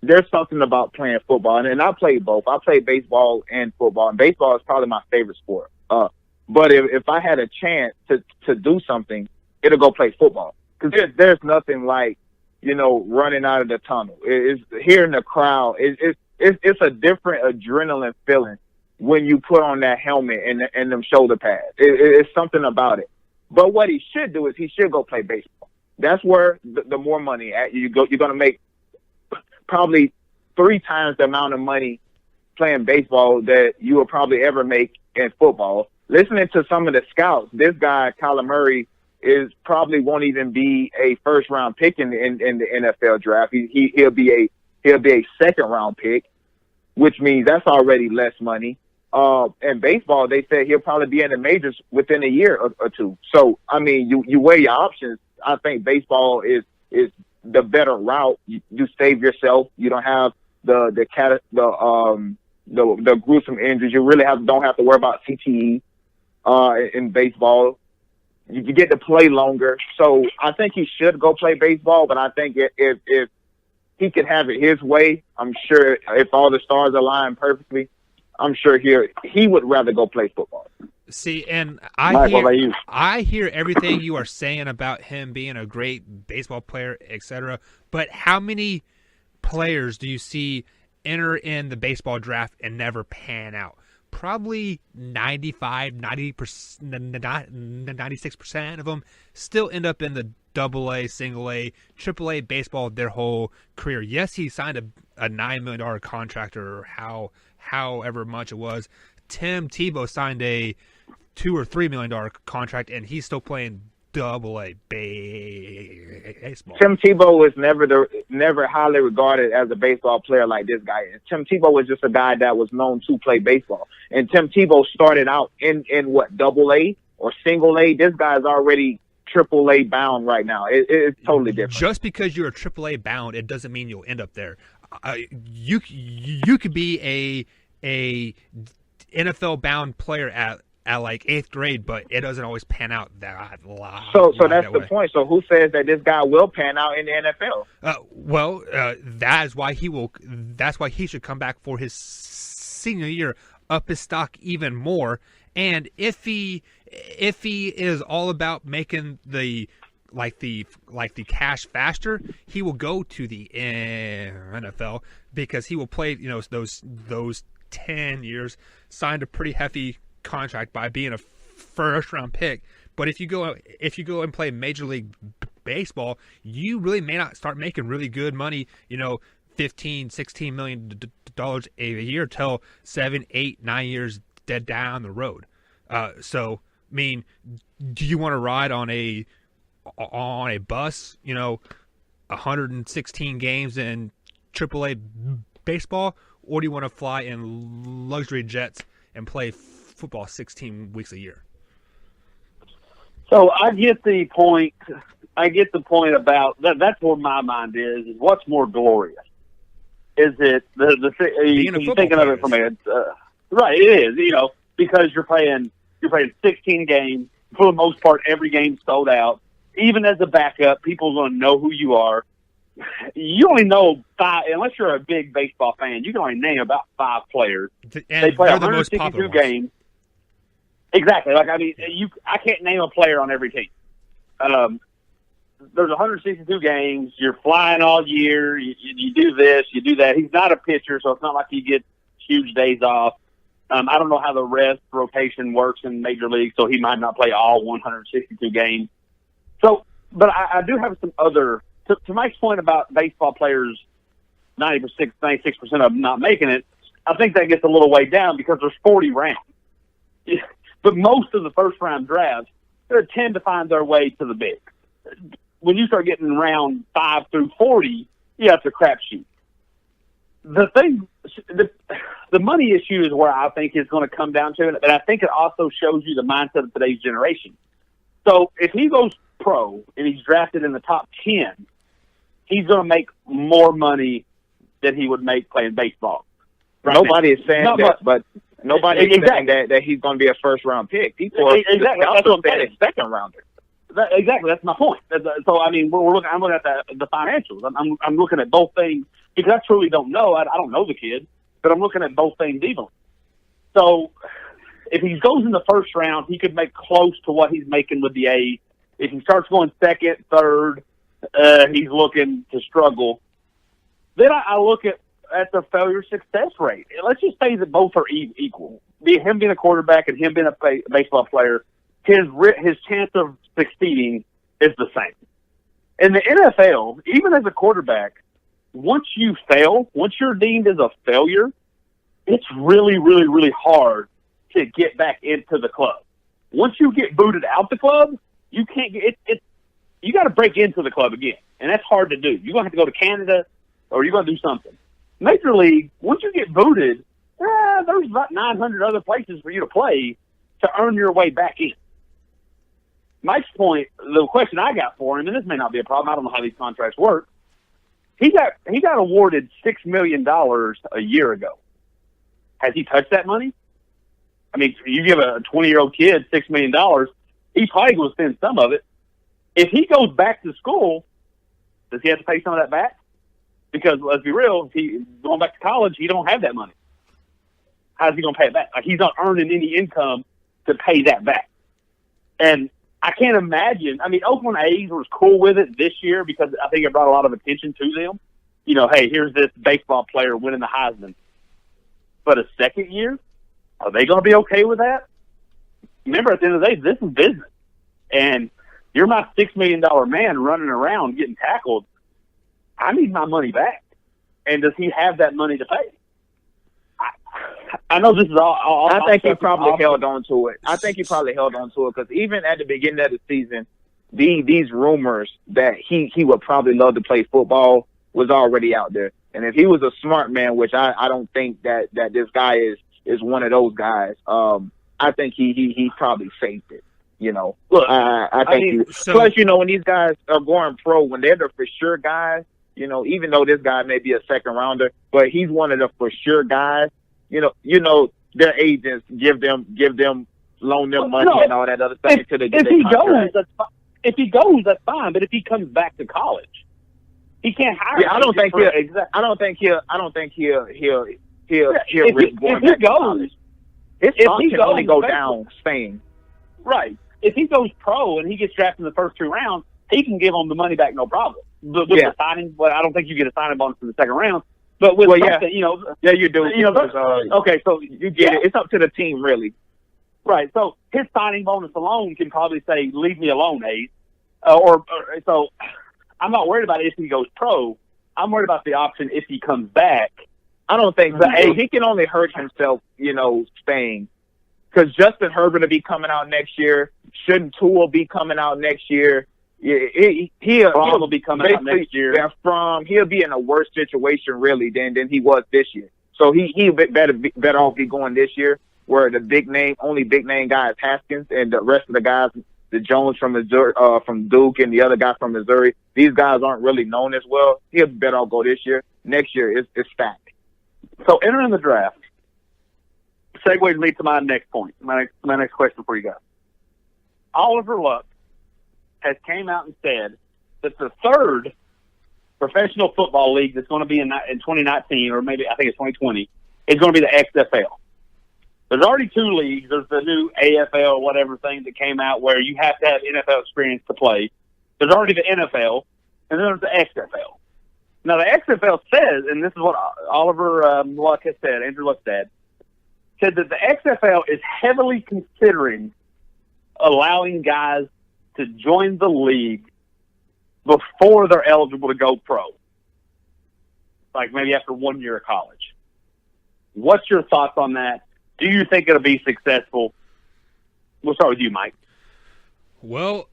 There's something about playing football, and I play both. I play baseball and football, and baseball is probably my favorite sport. But if I had a chance to do something, it'll go play football. Because there's nothing like, running out of the tunnel. It's hearing the crowd. It's a different adrenaline feeling when you put on that helmet and them shoulder pads. It's something about it. But what he should do is he should go play baseball. That's where the more money at. You're going to make probably 3 times the amount of money playing baseball that you will probably ever make in football. Listening to some of the scouts, this guy, Kyler Murray, probably won't even be a first round pick in the NFL draft. He'll be a second round pick, which means that's already less money. In baseball, they said he'll probably be in the majors within a year or two. So I mean, you weigh your options. I think baseball is the better route. You save yourself. You don't have the gruesome injuries. You really don't have to worry about CTE in baseball. You get to play longer. So I think he should go play baseball, but I think if he could have it his way, I'm sure if all the stars align perfectly, I'm sure he would rather go play football. See, and Mike, I hear everything you are saying about him being a great baseball player, etc. But how many players do you see enter in the baseball draft and never pan out? Probably 95, 90%, 96% of them still end up in the AA, single A, triple A baseball their whole career. Yes, he signed a $9 million contract or however much it was. Tim Tebow signed a $2 or $3 million contract, and he's still playing AA baseball. Tim Tebow was never highly regarded as a baseball player like this guy is. Tim Tebow was just a guy that was known to play baseball. And Tim Tebow started out in what, AA or single A? This guy's already AAA bound right now. It's totally different. Just because you're a AAA bound, it doesn't mean you'll end up there. You could be a NFL bound player at like 8th grade, but it doesn't always pan out that So that's the point. So who says that this guy will pan out in the NFL? That's why he will. That's why he should come back for his senior year, up his stock even more. And if he is all about making the cash faster, he will go to the NFL because he will play those 10 years, signed a pretty hefty contract by being a first round pick. But if you go and play Major League Baseball, you really may not start making really good money, $15-16 million a year till 7, 8, 9 years dead down the road. So I mean, do you want to ride on a bus, 116 games in AAA baseball, or do you want to fly in luxury jets and play football 16 weeks a year? So I get the point. About that. That's where my mind is what's more glorious? Is it you're thinking of it from a right? It is, because you're playing 16 games for the most part. Every game's sold out. Even as a backup, people are going to know who you are. You only know 5, unless you're a big baseball fan. You can only name about 5 players. And they play the 162 games. Exactly. I can't name a player on every team. There's 162 games. You're flying all year. You do this, you do that. He's not a pitcher, so it's not like he gets huge days off. I don't know how the rest rotation works in Major League, so he might not play all 162 games. So, but I do have some other. To Mike's point about baseball players, 96% of them not making it, I think that gets a little way down because there's 40 rounds. But most of the first-round drafts, they tend to find their way to the big. When you start getting round 5 through 40, it's a crapshoot. The money issue is where I think is going to come down to it, and I think it also shows you the mindset of today's generation. So if he goes pro and he's drafted in the top 10, he's going to make more money than he would make playing baseball. Right. Nobody is saying that, but nobody is saying that he's going to be a first-round pick. People are also saying a second-rounder. Exactly, that's my point. So I mean, I'm looking at the financials. I'm looking at both things because I truly don't know. I don't know the kid, but I'm looking at both things evenly. So if he goes in the first round, he could make close to what he's making with the A. If he starts going second, third, he's looking to struggle. Then I look at the failure success rate. Let's just say that both are equal. Him being a quarterback and him being a baseball player, his chance of succeeding is the same. In the NFL, even as a quarterback, once you're deemed as a failure, it's really, really, really hard to get back into the club. Once you get booted out the club, you can't get it. You got to break into the club again, and that's hard to do. You're going to have to go to Canada, or you're going to do something. Major League, once you get booted, there's about 900 other places for you to play to earn your way back in. Mike's point, the question I got for him, and this may not be a problem, I don't know how these contracts work, he got awarded $6 million a year ago. Has he touched that money? I mean, you give a 20-year-old kid $6 million, he's probably going to spend some of it. If he goes back to school, does he have to pay some of that back? Because let's be real, going back to college, he don't have that money. How's he going to pay it back? Like, he's not earning any income to pay that back. And I can't imagine. I mean, Oakland A's was cool with it this year because I think it brought a lot of attention to them. You know, hey, here's this baseball player winning the Heisman. But a second year, are they going to be okay with that? Remember, at the end of the day, this is business. And you're my $6 million man running around getting tackled. I need my money back. And does he have that money to pay? I know this is all I think he probably held on to it. I think he probably held on to it because even at the beginning of the season, these rumors that he would probably love to play football was already out there. And if he was a smart man, which I don't think that this guy is one of those guys, I think he probably faked it. You know, look, I think. Plus, you know, when these guys are going pro, when they're the for sure guys, you know, even though this guy may be a second rounder, but he's one of the for sure guys. You know, their agents loan them money and all that other stuff until they get their contract. If he goes, that's fine. But if he comes back to college, he can't hire. Yeah, I don't think he'll risk going back to college. His stock can only go down staying. Right. If he goes pro and he gets drafted in the first 2 rounds, he can give them the money back, no problem. But with the signing, I don't think you get a signing bonus in the second round. But with you know, you do. You know, okay, so you get it. It's up to the team, really. Right. So his signing bonus alone can probably say, "Leave me alone, Ace." So I'm not worried about it if he goes pro. I'm worried about the option if he comes back. I don't think he can only hurt himself, you know, staying. Because Justin Herbert will be coming out next year. Shouldn't Tua be coming out next year? He'll be coming out next year. He'll be in a worse situation really than he was this year. So he better off be going this year, where the only big name guy is Haskins, and the rest of the guys, the Jones from Missouri, from Duke, and the other guy from Missouri, these guys aren't really known as well. He'll better off go this year. Next year it's stacked. So entering the draft segues me to my next point. My next question for you guys. Oliver Luck has came out and said that the third professional football league that's going to be in 2019, or maybe I think it's 2020, is going to be the XFL. There's already 2 leagues. There's the new AFL, whatever thing that came out where you have to have NFL experience to play. There's already the NFL, and then there's the XFL. Now, the XFL says, and this is what Oliver Luck has said, Andrew Luck said that the XFL is heavily considering allowing guys to join the league before they're eligible to go pro, like maybe after 1 year of college. What's your thoughts on that? Do you think it'll be successful? We'll start with you, Mike. Well,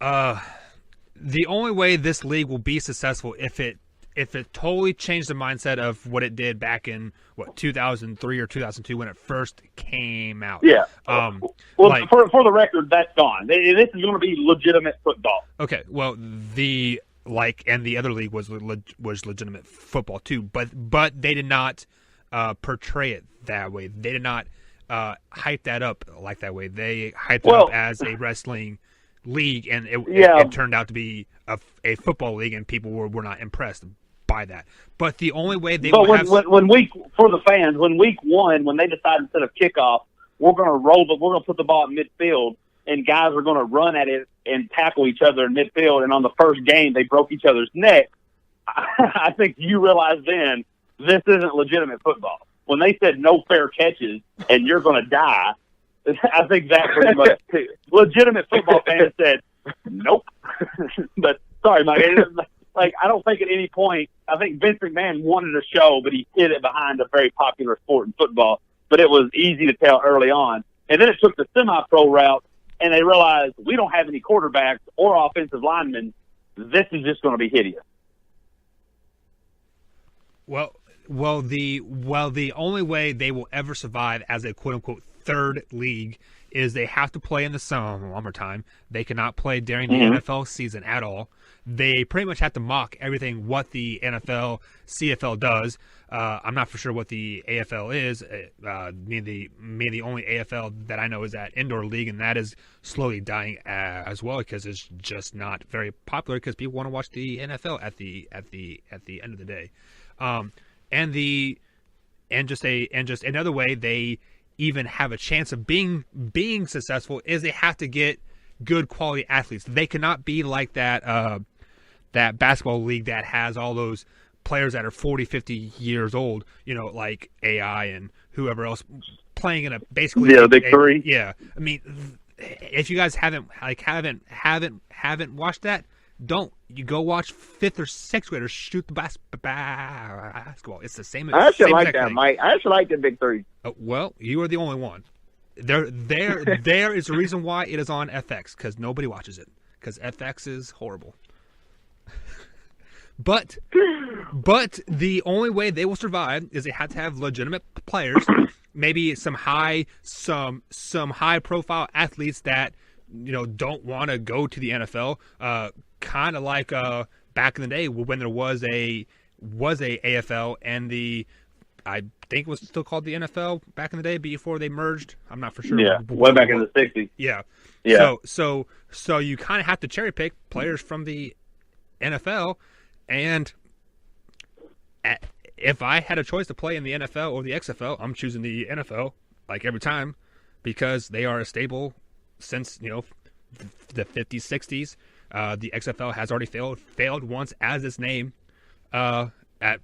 the only way this league will be successful if it totally changed the mindset of what it did back in 2003 or 2002 when it first came out. Yeah. For the record, that's gone. This is going to be legitimate football. Okay. Well, and the other league was legitimate football too, but they did not portray it that way. They did not hype that up like that way. They hyped it up as a wrestling league, and it turned out to be a football league, and people were not impressed by that. But the only way they when week 1, when they decide instead of kickoff, we're going to put the ball in midfield, and guys are going to run at it and tackle each other in midfield, and on the first game they broke each other's neck. I think you realize then this isn't legitimate football. When they said no fair catches and you're going to die, I think that pretty much legitimate football fans said nope. But sorry, Mike. Like, I don't think at any point, I think Vince McMahon wanted a show, but he hid it behind a very popular sport in football. But it was easy to tell early on. And then it took the semi-pro route, and they realized we don't have any quarterbacks or offensive linemen. This is just going to be hideous. Well, the only way they will ever survive as a quote-unquote third league is they have to play in the summertime. They cannot play during the NFL season at all. They pretty much have to mock everything what the NFL, CFL does. I'm not for sure what the AFL is. The only AFL that I know is that indoor league, and that is slowly dying as well because it's just not very popular because people want to watch the NFL at the end of the day. And just another way they even have a chance of being successful is they have to get good quality athletes. They cannot be like that basketball league that has all those players that are 40, 50 years old, like AI and whoever else playing in a basically the big three. Yeah, I mean, if you guys haven't watched that, you go watch 5th or 6th graders shoot the basketball. It's the same. I actually like that, thing. Mike. I actually like the big three. Well, you are the only one. There is a reason why it is on FX, because nobody watches it, because FX is horrible. But the only way they will survive is they have to have legitimate players, maybe some high profile athletes that don't want to go to the NFL. Kind of like back in the day when there was a AFL and I think it was still called the NFL back in the day before they merged. I'm not for sure. Yeah, way back in the 60s. Yeah. So you kind of have to cherry pick players from the NFL. And if I had a choice to play in the NFL or the XFL, I'm choosing the NFL like every time, because they are a stable since the 50s, 60s. The XFL has already failed once as its name, and I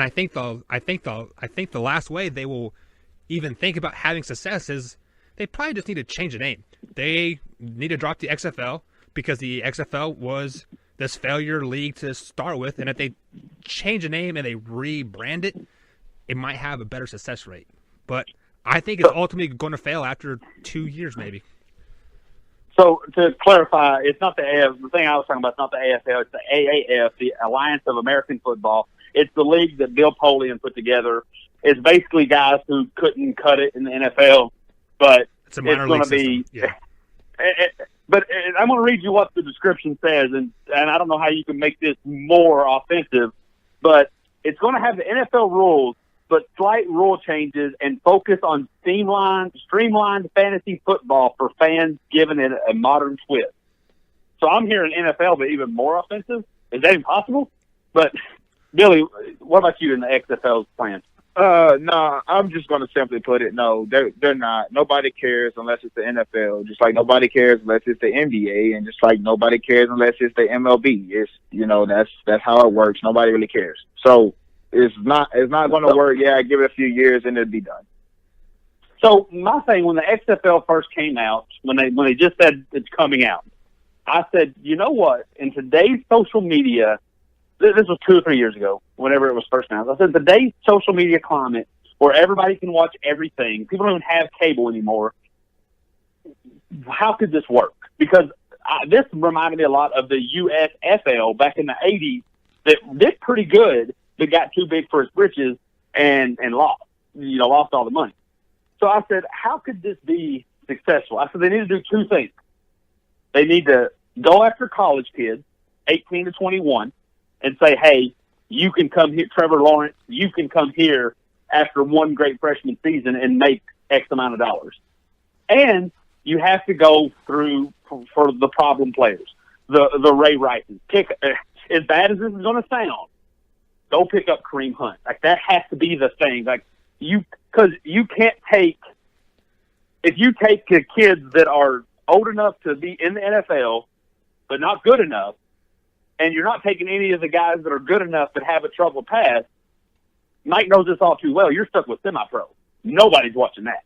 think the last way they will even think about having success is they probably just need to change the name. They need to drop the XFL, because the XFL was this failure league to start with, and if they change the name and they rebrand it, it might have a better success rate. But I think it's ultimately going to fail after 2 years, maybe. So to clarify, it's not the AFL. The thing I was talking about is not the AFL. It's the AAF, the Alliance of American Football. It's the league that Bill Polian put together. It's basically guys who couldn't cut it in the NFL, but it's going to be. Yeah. But I'm going to read you what the description says, and I don't know how you can make this more offensive, but it's going to have the NFL rules, but slight rule changes and focus on streamlined fantasy football for fans, giving it a modern twist. So I'm hearing NFL, but even more offensive. Is that impossible? But Billy, what about you in the XFL's plan? No, I'm just going to simply put it. No, they're not. Nobody cares unless it's the NFL. Just like nobody cares unless it's the NBA, and just like nobody cares unless it's the MLB. It's that's how it works. Nobody really cares. So it's not going to work. Yeah, give it a few years and it'll be done. So my thing, when the XFL first came out, when they just said it's coming out, I said, you know what? In today's social media. This was 2 or 3 years ago, whenever it was first announced. I said, today's social media climate, where everybody can watch everything, people don't even have cable anymore, how could this work? Because this reminded me a lot of the USFL back in the 80s that did pretty good, but got too big for its britches and lost all the money. So I said, how could this be successful? I said, they need to do 2 things. They need to go after college kids, 18 to 21, and say, hey, you can come here, Trevor Lawrence, you can come here after one great freshman season and make X amount of dollars. And you have to go through for the problem players, the Ray Rices. As bad as this is going to sound, go pick up Kareem Hunt. Like, that has to be the thing. Like, because you can't take, if you take the kids that are old enough to be in the NFL, but not good enough, and you're not taking any of the guys that are good enough but have a troubled past, Mike knows this all too well. You're stuck with semi-pro. Nobody's watching that.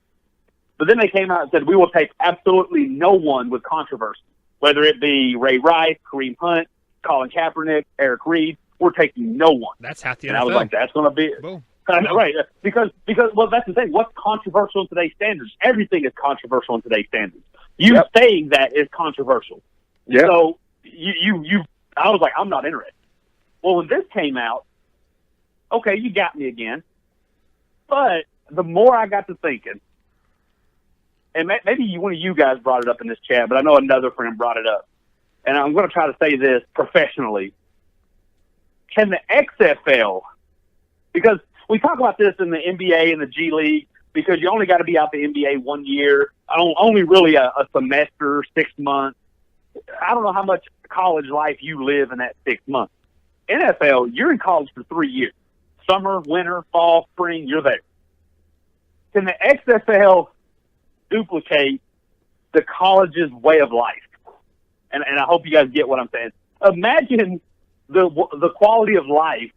But then they came out and said, we will take absolutely no one with controversy, whether it be Ray Rice, Kareem Hunt, Colin Kaepernick, Eric Reed. We're taking no one. That's half the NFL. And I was like, that's going to be Boom. Right. Because, well, that's the thing. What's controversial in today's standards? Everything is controversial in today's standards. You saying that is controversial. Yeah. So I was like, I'm not interested. Well, when this came out, okay, you got me again. But the more I got to thinking, and maybe one of you guys brought it up in this chat, but I know another friend brought it up. And I'm going to try to say this professionally. Can the XFL, because we talk about this in the NBA and the G League, because you only got to be out the NBA 1 year, only really a semester, 6 months. I don't know how much college life you live in that 6 months. NFL, you're in college for 3 years. Summer, winter, fall, spring, you're there. Can the XFL duplicate the college's way of life? And I hope you guys get what I'm saying. Imagine the quality of life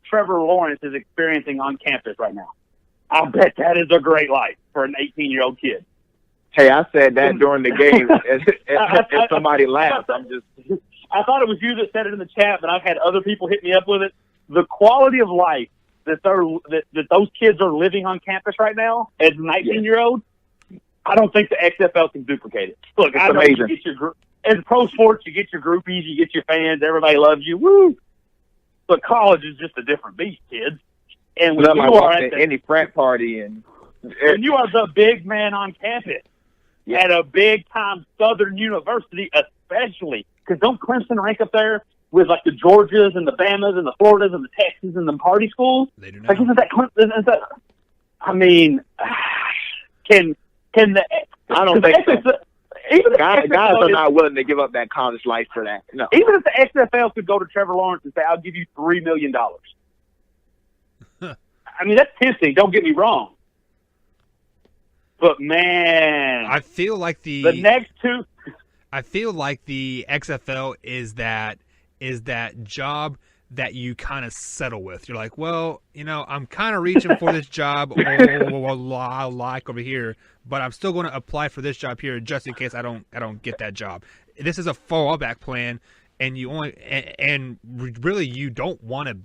Trevor Lawrence is experiencing on campus right now. I bet that is a great life for an 18-year-old kid. Hey, I said that during the game, and somebody laughed. I thought it was you that said it in the chat, but I've had other people hit me up with it. The quality of life that those kids are living on campus right now as 19-year-old, I don't think the XFL can duplicate it. Look, I know you get your in pro sports, you get your groupies, you get your fans, everybody loves you, woo. But college is just a different beast, kids. And when you are at any frat party and you are the big man on campus at a big time Southern university, especially because don't Clemson rank up there with like the Georgias and the Bamas and the Floridas and the Texas and the party schools? They do not. Like, isn't that? I mean, can the? I don't think so. Even guys are not willing to give up that college life for that. No. Even if the XFL could go to Trevor Lawrence and say, "I'll give you $3 million," I mean, that's tempting. Don't get me wrong, but man, I feel like the next two. I feel like the XFL is that job that you kind of settle with. You're like, well, I'm kind of reaching for this job I like over here, but I'm still going to apply for this job here just in case I don't get that job. This is a fallback plan, and really you don't want to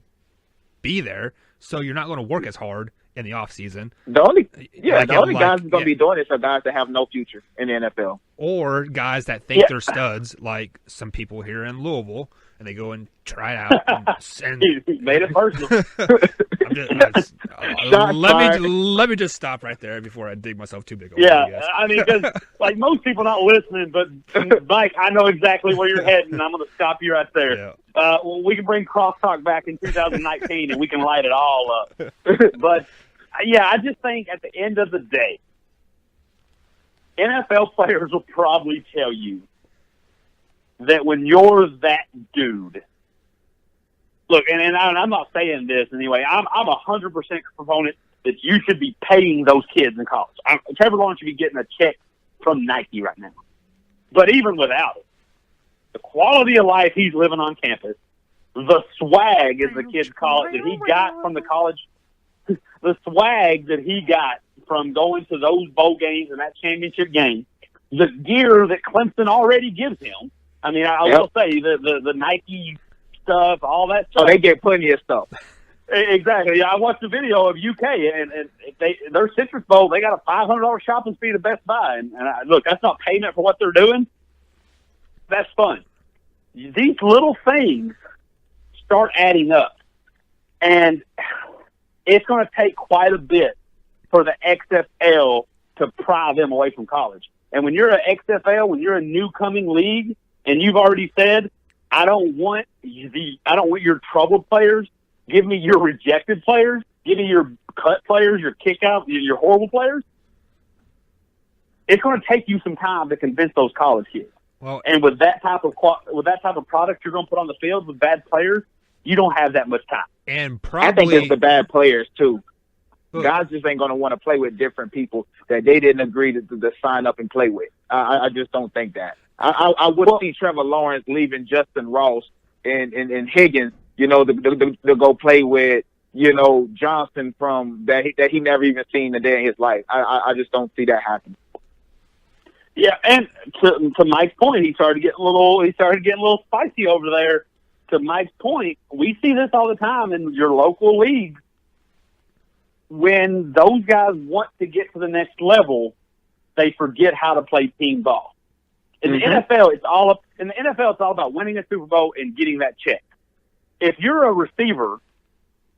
be there, so you're not going to work as hard in the off season. The only guys who's going to be doing this are guys that have no future in the NFL, or guys that think they're studs, like some people here in Louisville. And they go and try it out. And he made it personal. Let me just stop right there before I dig myself too big. I mean, because like most people not listening, but Mike, I know exactly where you're heading. I'm going to stop you right there. Yeah. We can bring Crosstalk back in 2019, and we can light it all up. But yeah, I just think at the end of the day, NFL players will probably tell you that when you're that dude, look, and I'm not saying this anyway. I'm 100% proponent that you should be paying those kids in college. Trevor Lawrence should be getting a check from Nike right now. But even without it, the quality of life he's living on campus, the swag, as the kids call it, that he got from the college, the swag that he got from going to those bowl games and that championship game, the gear that Clemson already gives him. I mean, I will say the Nike stuff, all that stuff. Oh, they get plenty of stuff. Exactly. Yeah, I watched the video of UK, and their Citrus Bowl, they got a $500 shopping fee to Best Buy. And look, that's not payment for what they're doing. That's fun. These little things start adding up. And it's going to take quite a bit for the XFL to pry them away from college. And when you're an XFL, when you're a new coming league, and you've already said, I don't want your troubled players. Give me your rejected players. Give me your cut players, your kick out, your horrible players. It's going to take you some time to convince those college kids. Well, and with that type of product you're going to put on the field with bad players, you don't have that much time. And probably, I think it's the bad players too. Guys just ain't going to want to play with different people that they didn't agree to sign up and play with. I just don't think that. I would see Trevor Lawrence leaving Justin Ross and Higgins, to go play with, Johnson from that he never even seen a day in his life. I just don't see that happening. Yeah, and to Mike's point, he started getting a little spicy over there. To Mike's point, we see this all the time in your local leagues. When those guys want to get to the next level, they forget how to play team ball. In the NFL, it's all about winning a Super Bowl and getting that check. If you're a receiver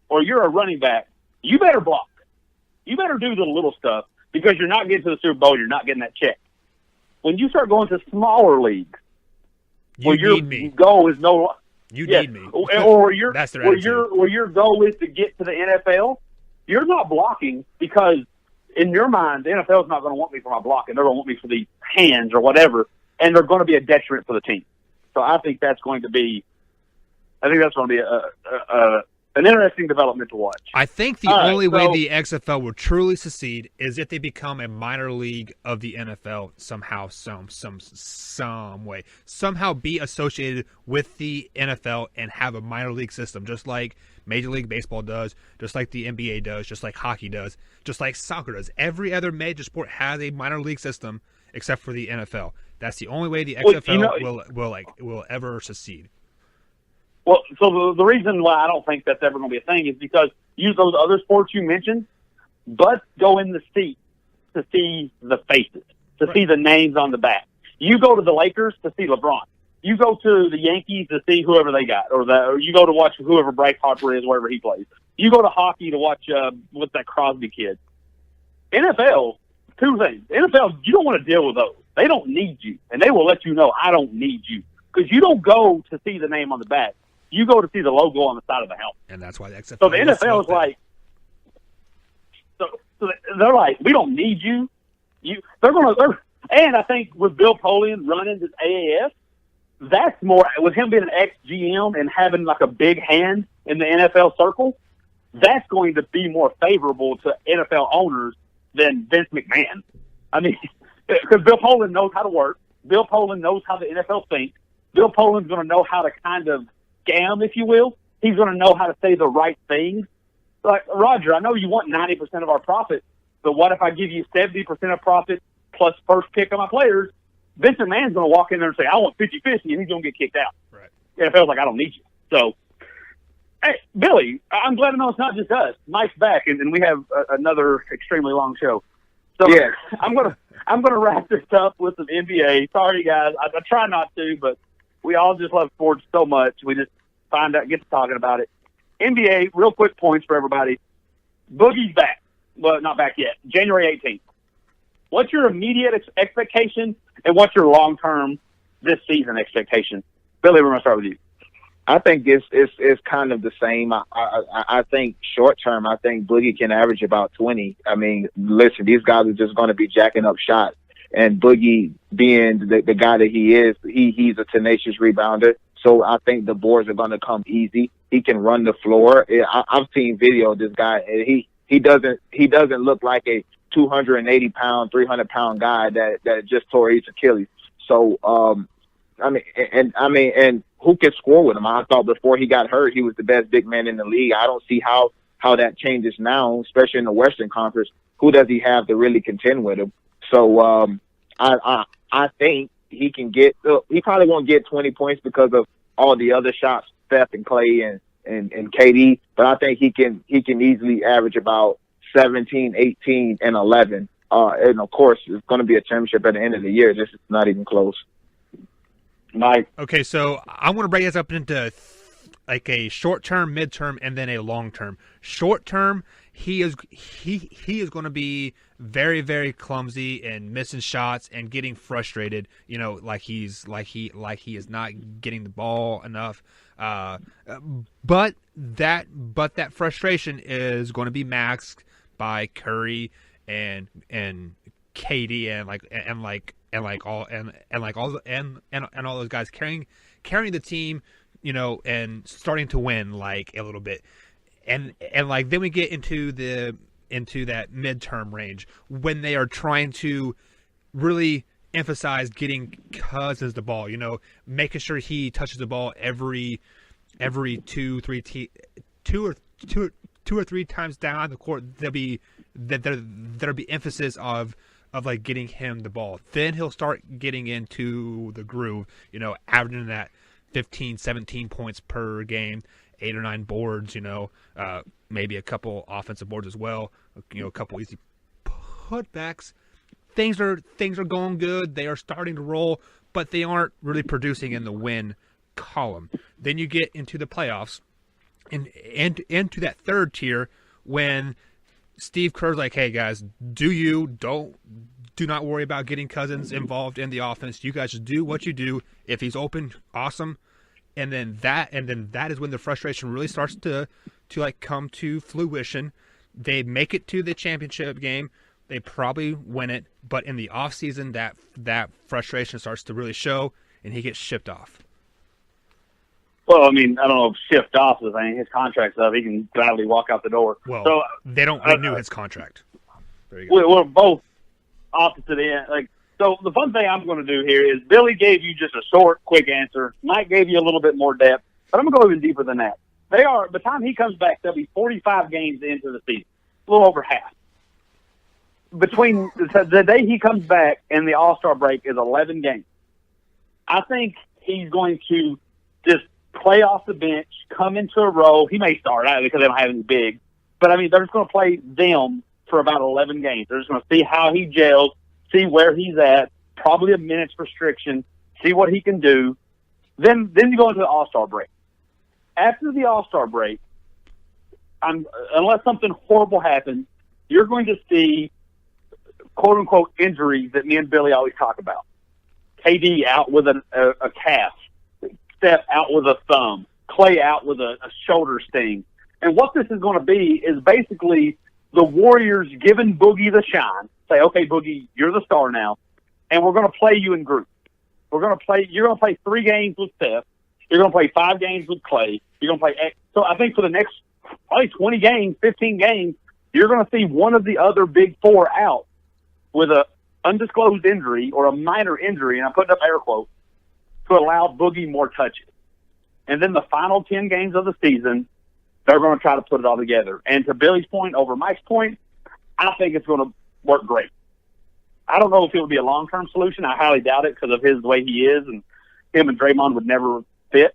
or you're a running back, you better block. You better do the little stuff because you're not getting to the Super Bowl. You're not getting that check. When you start going to smaller leagues, where your goal is need me, or your goal is to get to the NFL, you're not blocking because in your mind, the NFL is not going to want me for my blocking. They're going to want me for the hands or whatever, and they're going to be a detriment for the team. So I think that's going to be I think that's going to be an interesting development to watch. I think the only way the XFL will truly succeed is if they become a minor league of the NFL somehow, some way. Somehow be associated with the NFL and have a minor league system, just like Major League Baseball does, just like the NBA does, just like hockey does, just like soccer does. Every other major sport has a minor league system except for the NFL. That's the only way the XFL will ever succeed. Well, so the reason why I don't think that's ever going to be a thing is because use those other sports you mentioned, but go in the seat to see the faces, to see the names on the back. You go to the Lakers to see LeBron. You go to the Yankees to see whoever they got, or you go to watch whoever Bryce Harper is, wherever he plays. You go to hockey to watch what's that Crosby kid. NFL, two things. NFL, you don't want to deal with those. They don't need you, and they will let you know I don't need you because you don't go to see the name on the back. You go to see the logo on the side of the helmet. And that's why the XFL. So the NFL is like, so they're like, we don't need you. And I think with Bill Polian running this AAF, that's more, with him being an ex-GM and having like a big hand in the NFL circle, that's going to be more favorable to NFL owners than Vince McMahon. I mean, because Bill Polian knows how to work. Bill Polian knows how the NFL thinks. Bill Polian's going to know how to kind of scam, if you will. He's going to know how to say the right things. Like, Roger, I know you want 90% of our profit, but what if I give you 70% of profit plus first pick of my players? Vince McMahon's going to walk in there and say, I want 50-50, and he's going to get kicked out. Right. NFL's like, I don't need you. So, hey, Billy, I'm glad to know it's not just us. Mike's back, and we have another extremely long show. So yeah. I'm gonna wrap this up with some NBA. Sorry, guys. I try not to, but we all just love sports so much. We just get to talking about it. NBA, real quick points for everybody. Boogie's back. Well, not back yet. January 18th. What's your immediate expectation, and what's your long-term this season expectation? Billy, we're going to start with you. I think it's kind of the same. I think short term, I think Boogie can average about 20. I mean, listen, these guys are just going to be jacking up shots. And Boogie, being the guy that he is, he's a tenacious rebounder. So I think the boards are going to come easy. He can run the floor. I've seen video of this guy. He doesn't look like a 280-pound, 300-pound guy that just tore his Achilles. So and who can score with him? I thought before he got hurt, he was the best big man in the league. I don't see how that changes now, especially in the Western Conference. Who does he have to really contend with him? So I think he can get. He probably won't get 20 points because of all the other shots, Steph and Clay and KD. But I think he can easily average about 17, 18, and 11. And of course, it's going to be a championship at the end of the year. This is not even close. Mike. Okay, so I want to break this up into like a short term, mid term, and then a long term. Short term, he is going to be very, very clumsy and missing shots and getting frustrated. You know, like he is not getting the ball enough. But that frustration is going to be masked by Curry and KD and all those guys carrying the team, you know, and starting to win like a little bit, and like then we get into that midterm range when they are trying to really emphasize getting Cousins the ball, you know, making sure he touches the ball every two or three times down the court. There'll be emphasis of like getting him the ball. Then he'll start getting into the groove, you know, averaging that 15, 17 points per game, 8 or 9 boards, you know, maybe a couple offensive boards as well, you know, a couple easy putbacks. Things are going good. They are starting to roll, but they aren't really producing in the win column. Then you get into the playoffs and into that third tier when Steve Kerr's like, hey guys, do not worry about getting Cousins involved in the offense. You guys just do what you do. If he's open, awesome. And then that is when the frustration really starts to like come to fruition. They make it to the championship game. They probably win it, but in the offseason that frustration starts to really show and he gets shipped off. Well, I mean, I don't know if shift off the thing. His contract's up. He can gladly walk out the door. Well, so, they don't renew his contract. There you go. We're both opposite end. So the fun thing I'm going to do here is Billy gave you just a short, quick answer. Mike gave you a little bit more depth, but I'm going to go even deeper than that. By the time he comes back, they'll be 45 games into the season, a little over half. Between the day he comes back and the All-Star break is 11 games. I think he's going to just play off the bench, come into a role. He may start out because they don't have any big. But, I mean, they're just going to play them for about 11 games. They're just going to see how he gels, see where he's at, probably a minutes restriction, see what he can do. Then you go into the All-Star break. After the All-Star break, unless something horrible happens, you're going to see, quote-unquote, injuries that me and Billy always talk about. KD out with a calf. Steph out with a thumb. Clay out with a shoulder sting. And what this is going to be is basically the Warriors giving Boogie the shine. Say, okay, Boogie, you're the star now, and we're going to play you in groups. You're going to play 3 games with Steph. You're going to play 5 games with Clay. You're going to play X. So I think for the next probably 20 games, 15 games, you're going to see one of the other big 4 out with a undisclosed injury or a minor injury, and I'm putting up air quotes, to allow Boogie more touches. And then the final 10 games of the season, they're going to try to put it all together. And to Billy's point over Mike's point, I think it's going to work great. I don't know if it would be a long-term solution. I highly doubt it because of the way he is, and him and Draymond would never fit.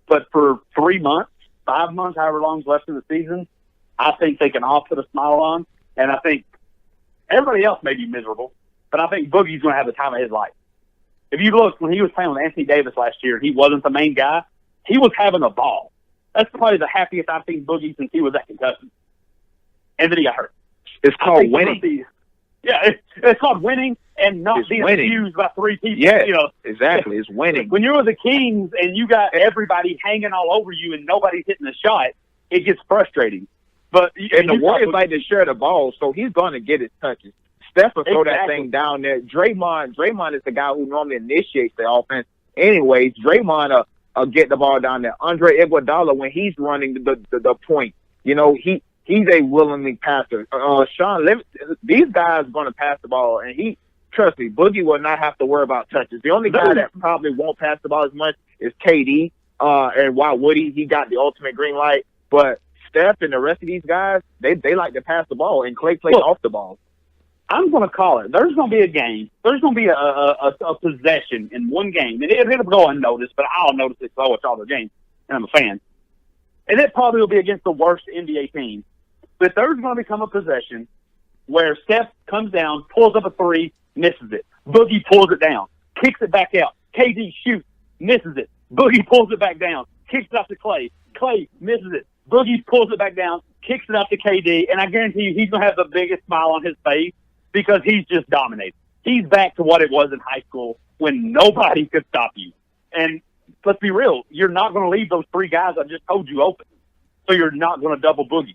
But for 3 months, 5 months, however long's left in the season, I think they can all put a smile on. And I think everybody else may be miserable, but I think Boogie's going to have the time of his life. If you look, when he was playing with Anthony Davis last year, he wasn't the main guy. He was having a ball. That's probably the happiest I've seen Boogie since he was at Kentucky. And then he got hurt. It's called winning. It's called winning and not being accused by 3 people. Yeah, exactly. It's winning. When you're with the Kings and you got everybody hanging all over you and nobody's hitting the shot, it gets frustrating. But the Warriors like to share the ball, so he's going to get his touches. Steph will throw that thing down there. Draymond is the guy who normally initiates the offense. Anyways, Draymond will get the ball down there. Andre Iguodala, when he's running the point, he's a willingly passer. These guys are going to pass the ball, and trust me, Boogie will not have to worry about touches. The only guy that probably won't pass the ball as much is KD. And while Woody, he got the ultimate green light, but Steph and the rest of these guys, they like to pass the ball, and Clay plays off the ball. I'm going to call it. There's going to be a game. There's going to be a possession in one game. And it'll go unnoticed, but I'll notice it because I watch all the games, and I'm a fan. And it probably will be against the worst NBA team. But there's going to become a possession where Steph comes down, pulls up a 3, misses it. Boogie pulls it down, kicks it back out. KD shoots, misses it. Boogie pulls it back down, kicks it out to Clay. Clay misses it. Boogie pulls it back down, kicks it out to KD, and I guarantee you he's going to have the biggest smile on his face because he's just dominated. He's back to what it was in high school when nobody could stop you. And let's be real, you're not going to leave those 3 guys I just told you open. So you're not going to double Boogie.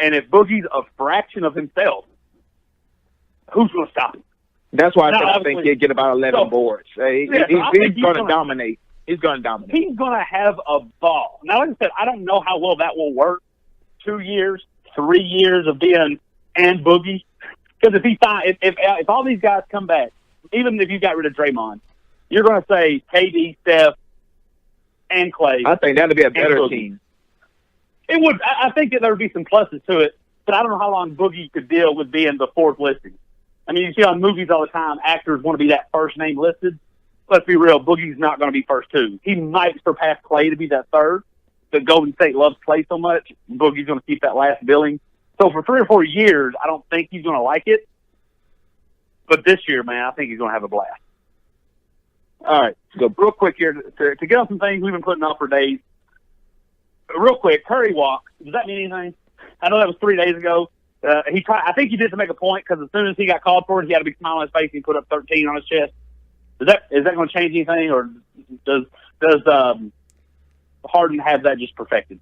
And if Boogie's a fraction of himself, who's going to stop him? That's why I think he'll get about 11 boards. He's going to dominate. He's going to dominate. He's going to have a ball. Now, like I said, I don't know how well that will work. 2 years, 3 years of being and Boogie. Because if all these guys come back, even if you got rid of Draymond, you're going to say KD, Steph, and Clay. I think that would be a better team. It would. I think that there would be some pluses to it, but I don't know how long Boogie could deal with being the 4th listing. I mean, you see on movies all the time, actors want to be that first name listed. Let's be real, Boogie's not going to be first 2. He might surpass Clay to be that 3rd, but Golden State loves Clay so much, Boogie's going to keep that last billing. So for 3 or 4 years, I don't think he's going to like it. But this year, man, I think he's going to have a blast. All right, so real quick here to get on some things we've been putting off for days. Real quick, Curry walk. Does that mean anything? I know that was 3 days ago. I think he did to make a point because as soon as he got called for it, he had a big smile on his face and he put up 13 on his chest. Is that going to change anything, or does Harden have that just perfected?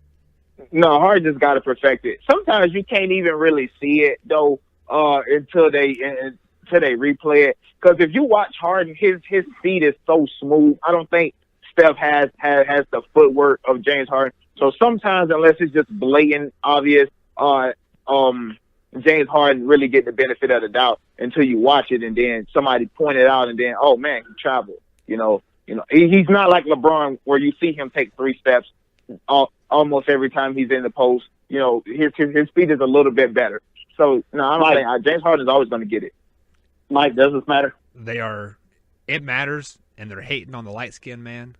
No, Harden just got to perfect it. Sometimes you can't even really see it though until they replay it. Because if you watch Harden, his feet is so smooth. I don't think Steph has the footwork of James Harden. So sometimes, unless it's just blatant, obvious, James Harden really get the benefit of the doubt until you watch it, and then somebody point it out, and then, oh man, he traveled. He's not like LeBron, where you see him take 3 steps almost every time he's in the post. His speed is a little bit better. So no, I'm not saying James Harden is always going to get it. Mike, does this matter? It matters, and they're hating on the light skinned man.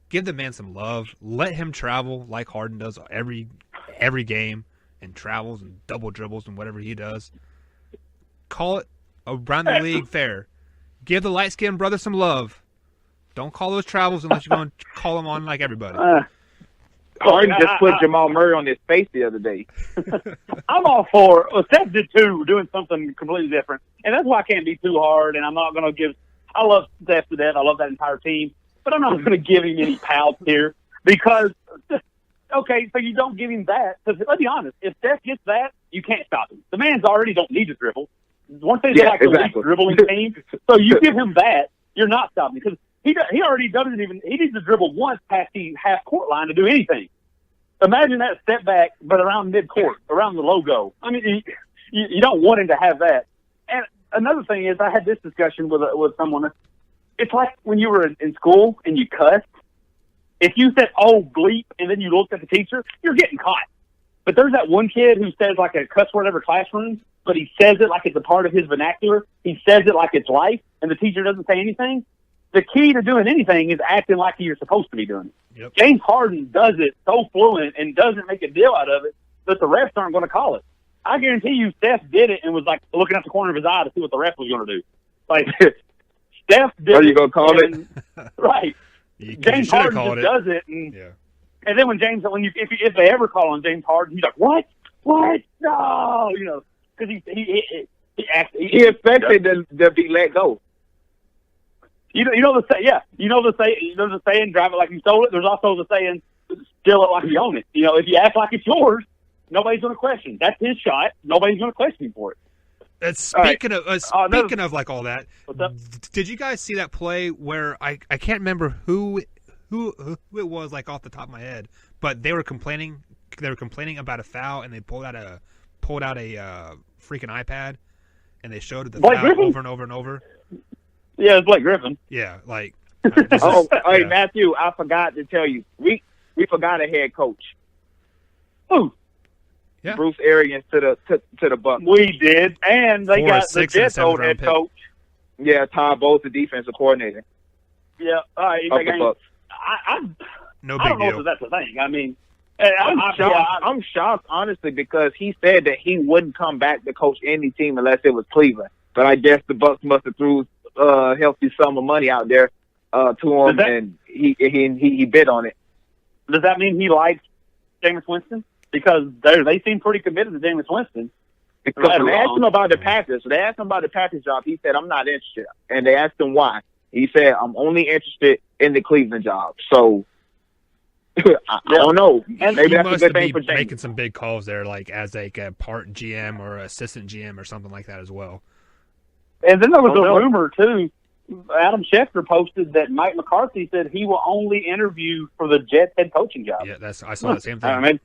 Give the man some love. Let him travel like Harden does every game, and travels and double dribbles and whatever he does. Call it around the league fair. Give the light skinned brother some love. Don't call those travels unless you're going to call them on like everybody. Harden just put Jamal Murray on his face the other day. I'm all for Steph did too, doing something completely different. And that's why I can't be too hard, and I'm not going to give – I love Steph to death. I love that entire team. But I'm not going to give him any pals here because – okay, so you don't give him that. Because let's be honest, if Steph gets that, you can't stop him. The man's already don't need to dribble. Once they like the dribbling team, so you give him that, you're not stopping because he already doesn't even – he needs to dribble once past the half-court line to do anything. Imagine that step back, but around mid-court, around the logo. I mean, you don't want him to have that. And another thing is, I had this discussion with someone. It's like when you were in school and you cussed. If you said, oh, bleep, and then you looked at the teacher, you're getting caught. But there's that one kid who says like a cuss word every classroom, but he says it like it's a part of his vernacular. He says it like it's life, and the teacher doesn't say anything. The key to doing anything is acting like you're supposed to be doing it. Yep. James Harden does it so fluent and doesn't make a deal out of it that the refs aren't going to call it. I guarantee you Steph did it and was like looking out the corner of his eye to see what the ref was going to do. Like, Steph did it. Are you going to call it? Right. James Harden just does it. And then if they ever call on James Harden, he's like, what? No, because he expected to be let go. You know the saying, drive it like you stole it. There's also the saying, steal it like you own it. If you act like it's yours, nobody's going to question. That's his shot. Nobody's going to question him for it. Speaking of like all that, did you guys see that play where I can't remember who it was like off the top of my head, but they were complaining about a foul and they pulled out a freaking iPad and they showed the foul over and over and over. Yeah, it's Blake Griffin. Yeah, like. Hey, Matthew, I forgot to tell you, we forgot a head coach. Who? Yeah. Bruce Arians to the Bucks. We did, and they got the Jets' old head coach. Yeah, Todd Bowles, the defensive coordinator. Yeah, the Bucks. I no big I don't know deal. if that's the thing. I mean, I'm shocked, honestly, because he said that he wouldn't come back to coach any team unless it was Cleveland. But I guess the Bucks must have threw a healthy sum of money out there to him, and he bid on it. Does that mean he likes Jameis Winston? Because they seem pretty committed to Jameis Winston. Because when they asked him about the Packers job, he said, I'm not interested. And they asked him why. He said, I'm only interested in the Cleveland job. So, I don't know. And maybe that's a good thing for Jameis. Making some big calls there, like as like a part GM or assistant GM or something like that as well. And then there was a rumor, too. Adam Schefter posted that Mike McCarthy said he will only interview for the Jets head coaching job. Yeah, I saw the same thing.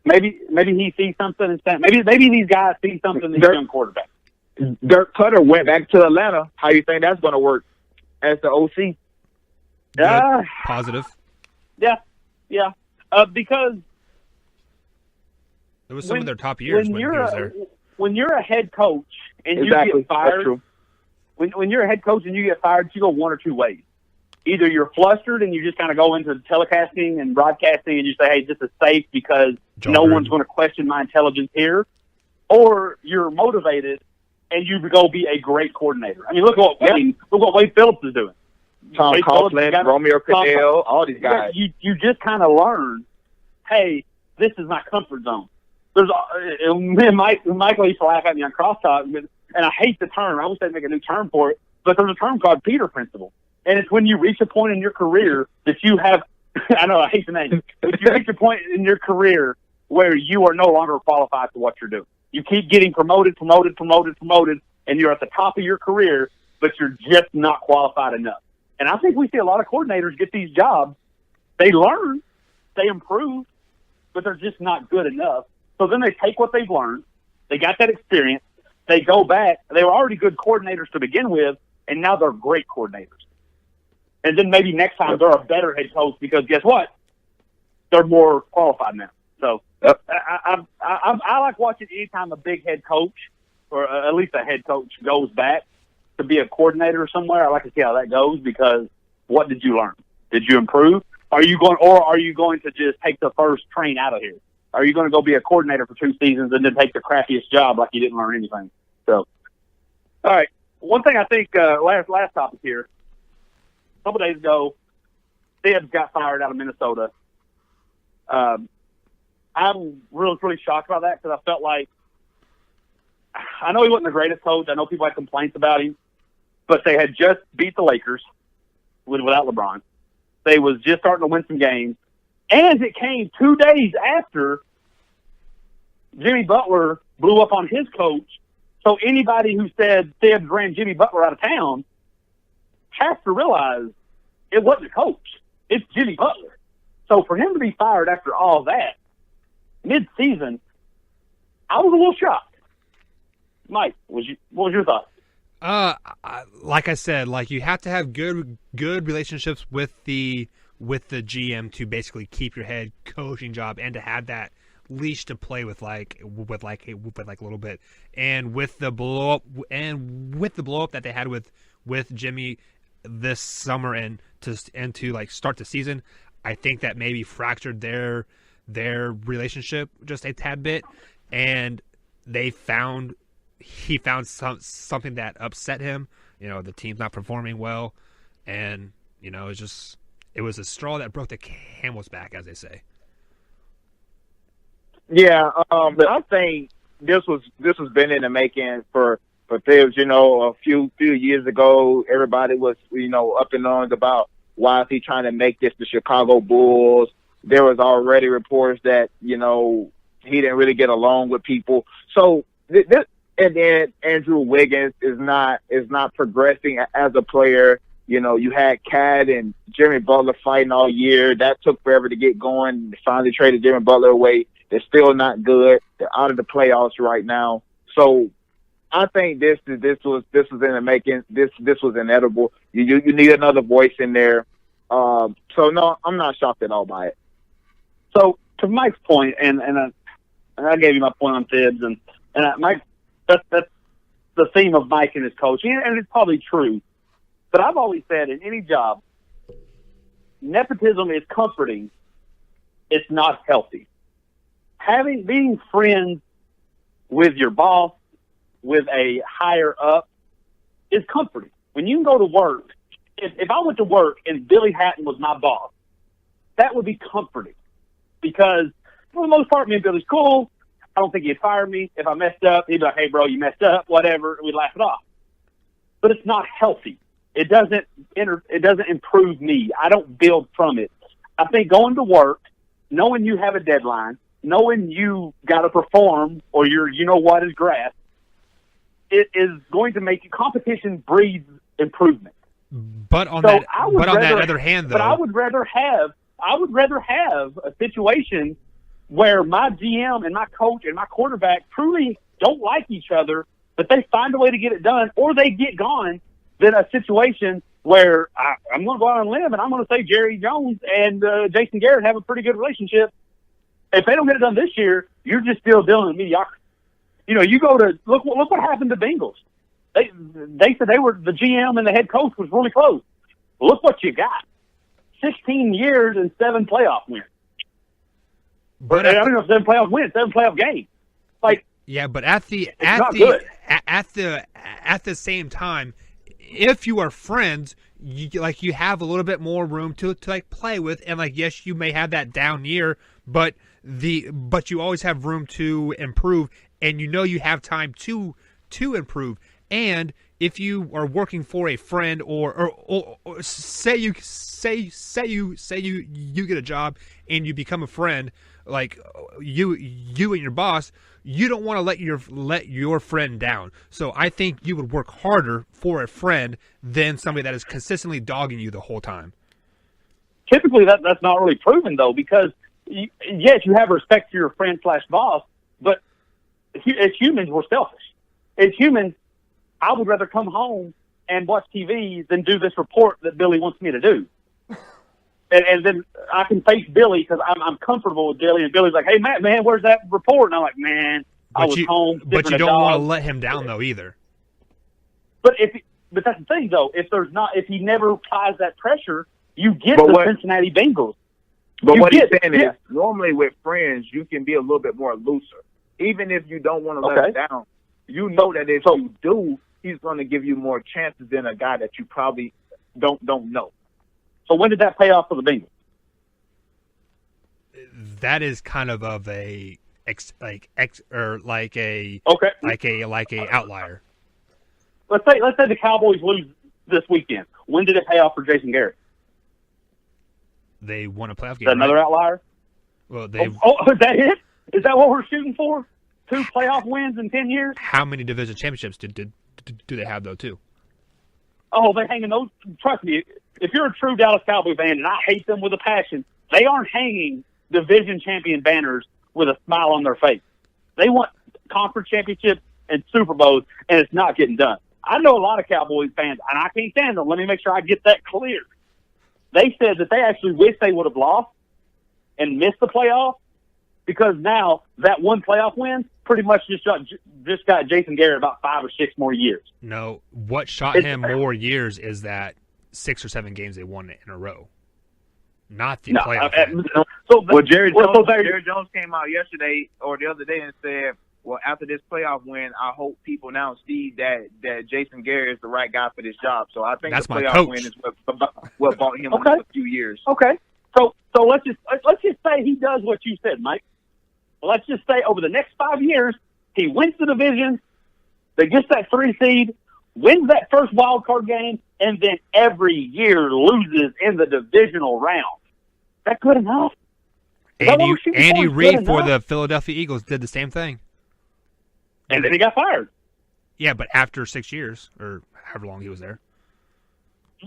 Maybe he sees something in maybe these guys see something in these young quarterbacks. Dirk Cutter went back to Atlanta. How do you think that's going to work as the OC? Positive. Yeah. Because it was some of their top years when he was there. When you're a head coach and you get fired, when you're a head coach and you get fired, you go one or two ways. Either you're flustered and you just kind of go into telecasting and broadcasting and you say, hey, this is safe because no one's going to question my intelligence here. Or you're motivated and you go be a great coordinator. I mean, look what Wade Phillips is doing. Tom Coughlin, Romeo Crennel, all these guys. You just kind of learn, hey, this is my comfort zone. Michael used to laugh at me on crosstalk, and I hate the term. I wish they'd make a new term for it. But there's a term called Peter Principle. And it's when you reach a point in your career that you have – I know, I hate the name. But you reach a point in your career where you are no longer qualified for what you're doing. You keep getting promoted, and you're at the top of your career, but you're just not qualified enough. And I think we see a lot of coordinators get these jobs. They learn, they improve, but they're just not good enough. So then they take what they've learned. They got that experience. They go back. They were already good coordinators to begin with, and now they're great coordinators. And then maybe next time they're a better head coach because guess what? They're more qualified now. So I like watching anytime a big head coach or at least a head coach goes back to be a coordinator somewhere. I like to see how that goes because what did you learn? Did you improve? Are you going to just take the first train out of here? Are you going to go be a coordinator for 2 seasons and then take the crappiest job like you didn't learn anything? So, all right. One thing I think last topic here. A couple days ago, Tibbs got fired out of Minnesota. I'm really shocked about that because I felt like I know he wasn't the greatest coach. I know people had complaints about him, but they had just beat the Lakers without LeBron. They was just starting to win some games, and it came 2 days after Jimmy Butler blew up on his coach. So anybody who said Tibbs ran Jimmy Butler out of town has to realize it wasn't a coach. It's Jimmy Butler. So for him to be fired after all that, mid-season, I was a little shocked. Mike, what was your thought? Like I said, like you have to have good relationships with the GM to basically keep your head coaching job and to have that leash to play with like a little bit. And with the blow up that they had with Jimmy this summer and to like start the season, I think that maybe fractured their relationship just a tad bit, and he found something that upset him. You know, the team's not performing well, and you know, it was a straw that broke the camel's back, as they say. Yeah, I think this was been in the making for Tibbs. You know, a few years ago, everybody was up in arms about why is he trying to make this the Chicago Bulls. There was already reports that he didn't really get along with people. So this, and then Andrew Wiggins is not progressing as a player. You know, you had Cat and Jimmy Butler fighting all year. That took forever to get going. They finally traded Jimmy Butler away. They're still not good. They're out of the playoffs right now. So I think this was in the making. This was inevitable. You need another voice in there. So no, I'm not shocked at all by it. So to Mike's point, and I gave you my point on Tibbs, and Mike, that's the theme of Mike and his coaching, and it's probably true. But I've always said in any job, nepotism is comforting. It's not healthy. Being friends with your boss, with a higher up, is comforting. When you can go to work, if I went to work and Billy Hatton was my boss, that would be comforting. Because for the most part, me and Billy's cool. I don't think he'd fire me. If I messed up, he'd be like, hey, bro, you messed up, whatever. We'd laugh it off. But it's not healthy. It doesn't improve me. I don't build from it. I think going to work, knowing you have a deadline, knowing you got to perform or is grass, it is going to make you, competition breeds improvement. But on that other hand, though, but I would rather have a situation where my GM and my coach and my quarterback truly don't like each other, but they find a way to get it done, or they get gone, than a situation where I'm going to go out on a limb and I'm going to say Jerry Jones and Jason Garrett have a pretty good relationship. If they don't get it done this year, you're just still dealing with mediocrity. You know, you go to look what happened to Bengals. They said the GM and the head coach was really close. Look what you got. 16 years and 7 playoff wins. But I don't know if 7 playoff wins, 7 playoff games. Like, yeah, but at the same time, if you are friends, you have a little bit more room to like play with, and like yes, you may have that down year, but you always have room to improve, and you have time to improve, and if you are working for a friend or say you get a job and you become a friend, like you and your boss, you don't want to let your friend down. So I think you would work harder for a friend than somebody that is consistently dogging you the whole time. Typically, that's not really proven, though, because, yes, you have respect for your friend/boss, but as humans, we're selfish. As humans, I would rather come home and watch TV than do this report that Billy wants me to do. And then I can face Billy because I'm comfortable with Billy, and Billy's like, "Hey, Matt, man, where's that report?" And I'm like, "Man, I was home." But you don't want to let him down, though, either. But that's the thing, though. If he never applies that pressure, you get the Cincinnati Bengals. But what he's saying is, normally with friends, you can be a little bit more looser. Even if you don't want to let him down, you know that if you do, he's going to give you more chances than a guy that you probably don't know. So when did that pay off for the Bengals? That is kind of a outlier. Let's say the Cowboys lose this weekend. When did it pay off for Jason Garrett? They won a playoff game. Is that another outlier? Well, is that it? Is that what we're shooting for? 2 playoff wins in 10 years? How many division championships do they have, though, too? Oh, they're hanging those. Trust me, if you're a true Dallas Cowboy fan, and I hate them with a passion, they aren't hanging division champion banners with a smile on their face. They want conference championships and Super Bowls, and it's not getting done. I know a lot of Cowboys fans, and I can't stand them. Let me make sure I get that clear. They said that they actually wish they would have lost and missed the playoffs because now that one playoff win pretty much just got Jason Garrett about 5 or 6 more years. No, what shot him more years is that 6 or 7 games they won in a row, not the playoff win. Jerry Jones came out yesterday or the other day and said, well, after this playoff win, I hope people now see that Jason Garrett is the right guy for this job. So I think that's the playoff win is what bought him a few years. Okay. So let's just say he does what you said, Mike. Let's just say over the next 5 years, he wins the division, they gets that 3 seed, wins that first wild card game, and then every year loses in the divisional round. Is that good enough? Andy Reid for the Philadelphia Eagles did the same thing. And then he got fired. Yeah, but after 6 years, or however long he was there.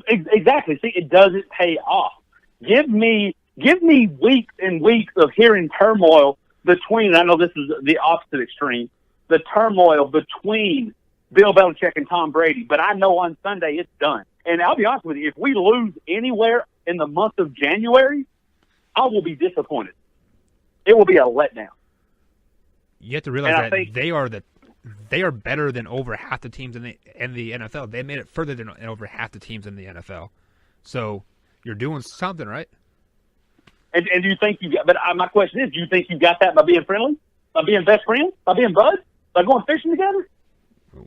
Exactly. See, it doesn't pay off. Give me weeks and weeks of hearing turmoil between, I know this is the opposite extreme, the turmoil between Bill Belichick and Tom Brady, but I know on Sunday it's done. And I'll be honest with you, if we lose anywhere in the month of January, I will be disappointed. It will be a letdown. You have to realize that they are better than over half the teams in the NFL. They made it further than over half the teams in the NFL. So you're doing something right. And do you think you got? But my question is, do you think you got that by being friendly, by being best friends, by being buds, by going fishing together?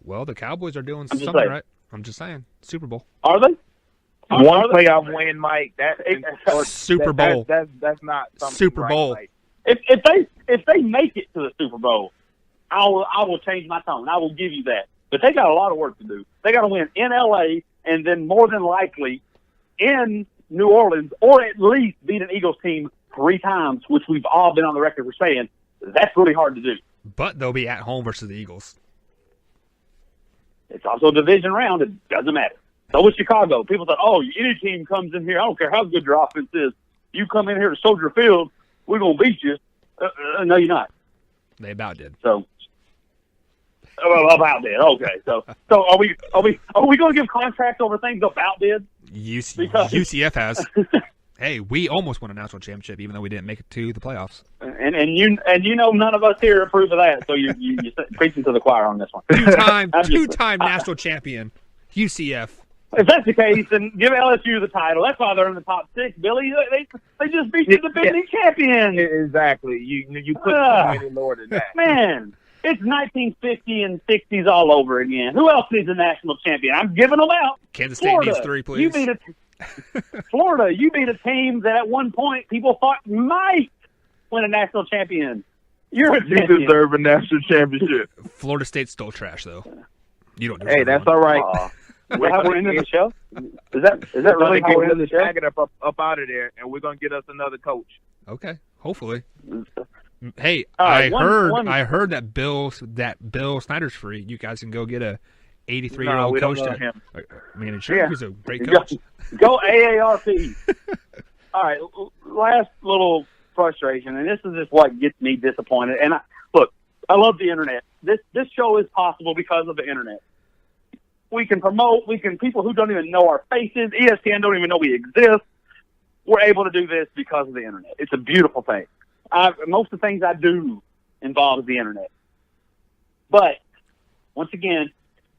Well, the Cowboys are doing something right. I'm just saying, Super Bowl. Are they? One playoff win, Mike. Super Bowl. That's not something Super Bowl. Right. If they make it to the Super Bowl, I will change my tone. I will give you that. But they got a lot of work to do. They got to win in LA and then more than likely in New Orleans, or at least beat an Eagles team 3 times, which we've all been on the record for saying that's really hard to do. But they'll be at home versus the Eagles. It's also a division round. It doesn't matter. So with Chicago, people thought, oh, any team comes in here, I don't care how good your offense is, you come in here to Soldier Field, we're going to beat you. No, you're not. They about did. So, about did. Okay. So are we going to give contracts over things about did? UCF has. Hey, we almost won a national championship, even though we didn't make it to the playoffs. And you know none of us here approve of that. So you're preaching to the choir on this one. Two-time national champion, UCF. If that's the case, then give LSU the title. That's why they're in the top 6, Billy. They just beat the defending champion. Exactly. You couldn't go any lower than that. Man, it's 1950 and 60s all over again. Who else needs a national champion? I'm giving them out. Kansas State needs 3, please. Florida, you beat a team that at one point people thought might win a national champion. You deserve a national championship. Florida State's still trash, though. You don't do Hey, that's all right. Is that how we're ending the show? Is that really how we're ending the show? Pack it up out of there, and we're gonna get us another coach. Okay, hopefully. Hey, right, I heard that Bill Snyder's free. You guys can go get a 83-year-old coach. Him. I mean, sure, he's a great coach. Go AARP. All right, last little frustration, and this is just what gets me disappointed. And look, I love the internet. This show is possible because of the internet. We can promote. People who don't even know our faces, ESPN don't even know we exist. We're able to do this because of the internet. It's a beautiful thing. Most of the things I do involves the internet. But once again,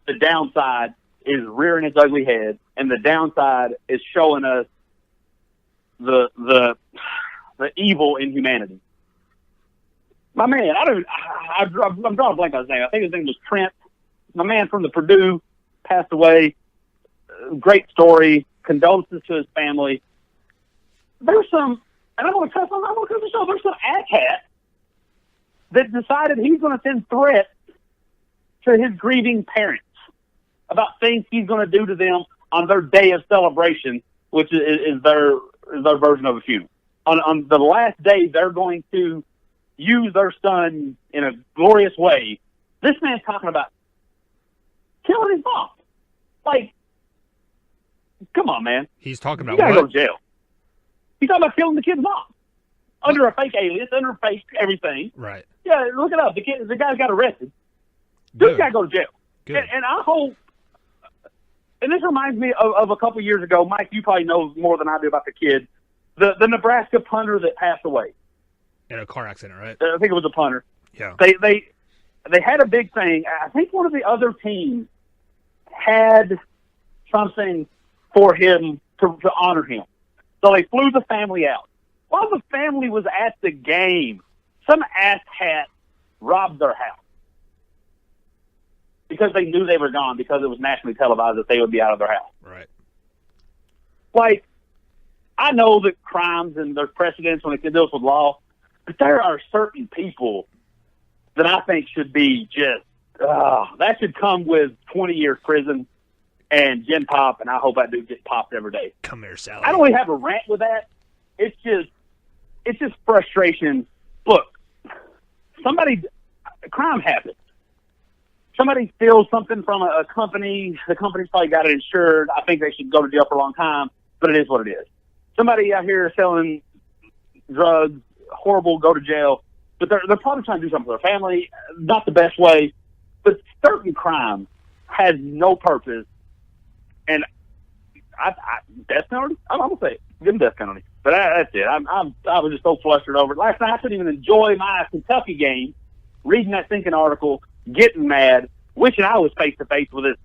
the downside is rearing its ugly head, and the downside is showing us the evil in humanity. My man, I'm drawing a blank on his name. I think his name was Trent. My man from the Purdue passed away. Great story. Condolences to his family. There's some, and I'm going to cut the show. There's some asshat that decided he's going to send threats to his grieving parents about things he's going to do to them on their day of celebration, which is their version of a funeral. On the last day, they're going to use their son in a glorious way. This man's talking about killing his mom. Like, come on, man. He's talking about you gotta what? go to jail. He's talking about killing the kid's mom under a fake alias, under a fake everything. Right. Yeah, look it up. The guy got arrested. This guy go to jail. And I hope. And this reminds me of a couple years ago. Mike, you probably know more than I do about the kid. The Nebraska punter that passed away in a car accident, right? I think it was a punter. Yeah. They had a big thing. I think one of the other teams had something for him to honor him. So they flew the family out. While the family was at the game, some asshat robbed their house because they knew they were gone, because it was nationally televised that they would be out of their house. Right. Like, I know that crimes and there's precedents when it deals with law, but there are certain people that I think should be just, that should come with 20 years prison and Gen Pop, and I hope that dude gets popped every day. Come here, Sally. I don't really have a rant with that. It's just frustration. Look, crime happens. Somebody steals something from a company. The company's probably got it insured. I think they should go to jail for a long time, but it is what it is. Somebody out here selling drugs, horrible, go to jail. But they're probably trying to do something for their family. Not the best way. But certain crime has no purpose. And death penalty? I'm going to say it. Give them death penalty. But that's it. I was just so flustered over it. Last night I couldn't even enjoy my Kentucky game, reading that thinking article, getting mad, wishing I was face-to-face with this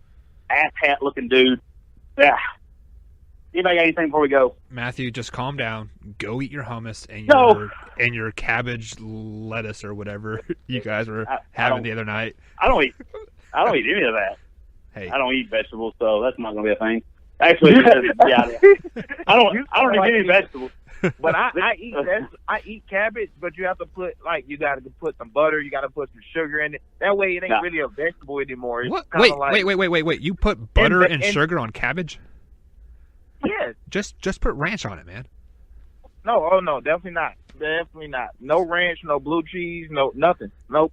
asshat-looking dude. Yeah. Anybody got anything before we go? Matthew, just calm down. Go eat your hummus and your cabbage lettuce or whatever you guys were having the other night. I don't eat any of that. Hey, I don't eat vegetables, so that's not going to be a thing. Actually, I don't eat any vegetables. But I eat cabbage, but you have to you got to put some butter, you got to put some sugar in it. That way, it ain't really a vegetable anymore. It's what? Wait! You put butter and sugar on cabbage? Yeah. Just put ranch on it, man. No, definitely not. No ranch, no blue cheese, no nothing. Nope.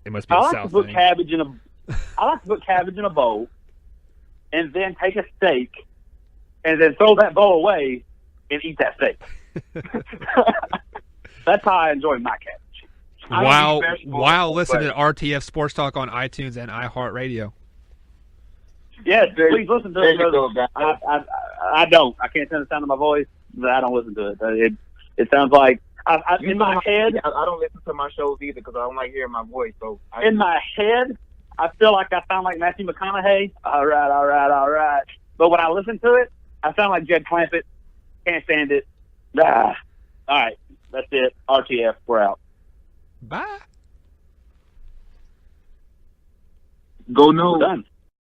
It must be I a like South to put thing. I like to put cabbage in a bowl, and then take a steak, and then throw that bowl away and eat that steak. That's how I enjoy my cabbage. While listening to RTF Sports Talk on iTunes and iHeartRadio. Yes, please listen to it. I don't. I can't stand the sound of my voice, but I don't listen to it. It sounds like in my head. I don't listen to my shows either because I don't like hearing my voice. So in my head, I feel like I sound like Matthew McConaughey. All right. But when I listen to it, I sound like Jed Clampett. Can't stand it. All right, that's it. RTF, we're out. Bye. Go no. We're done.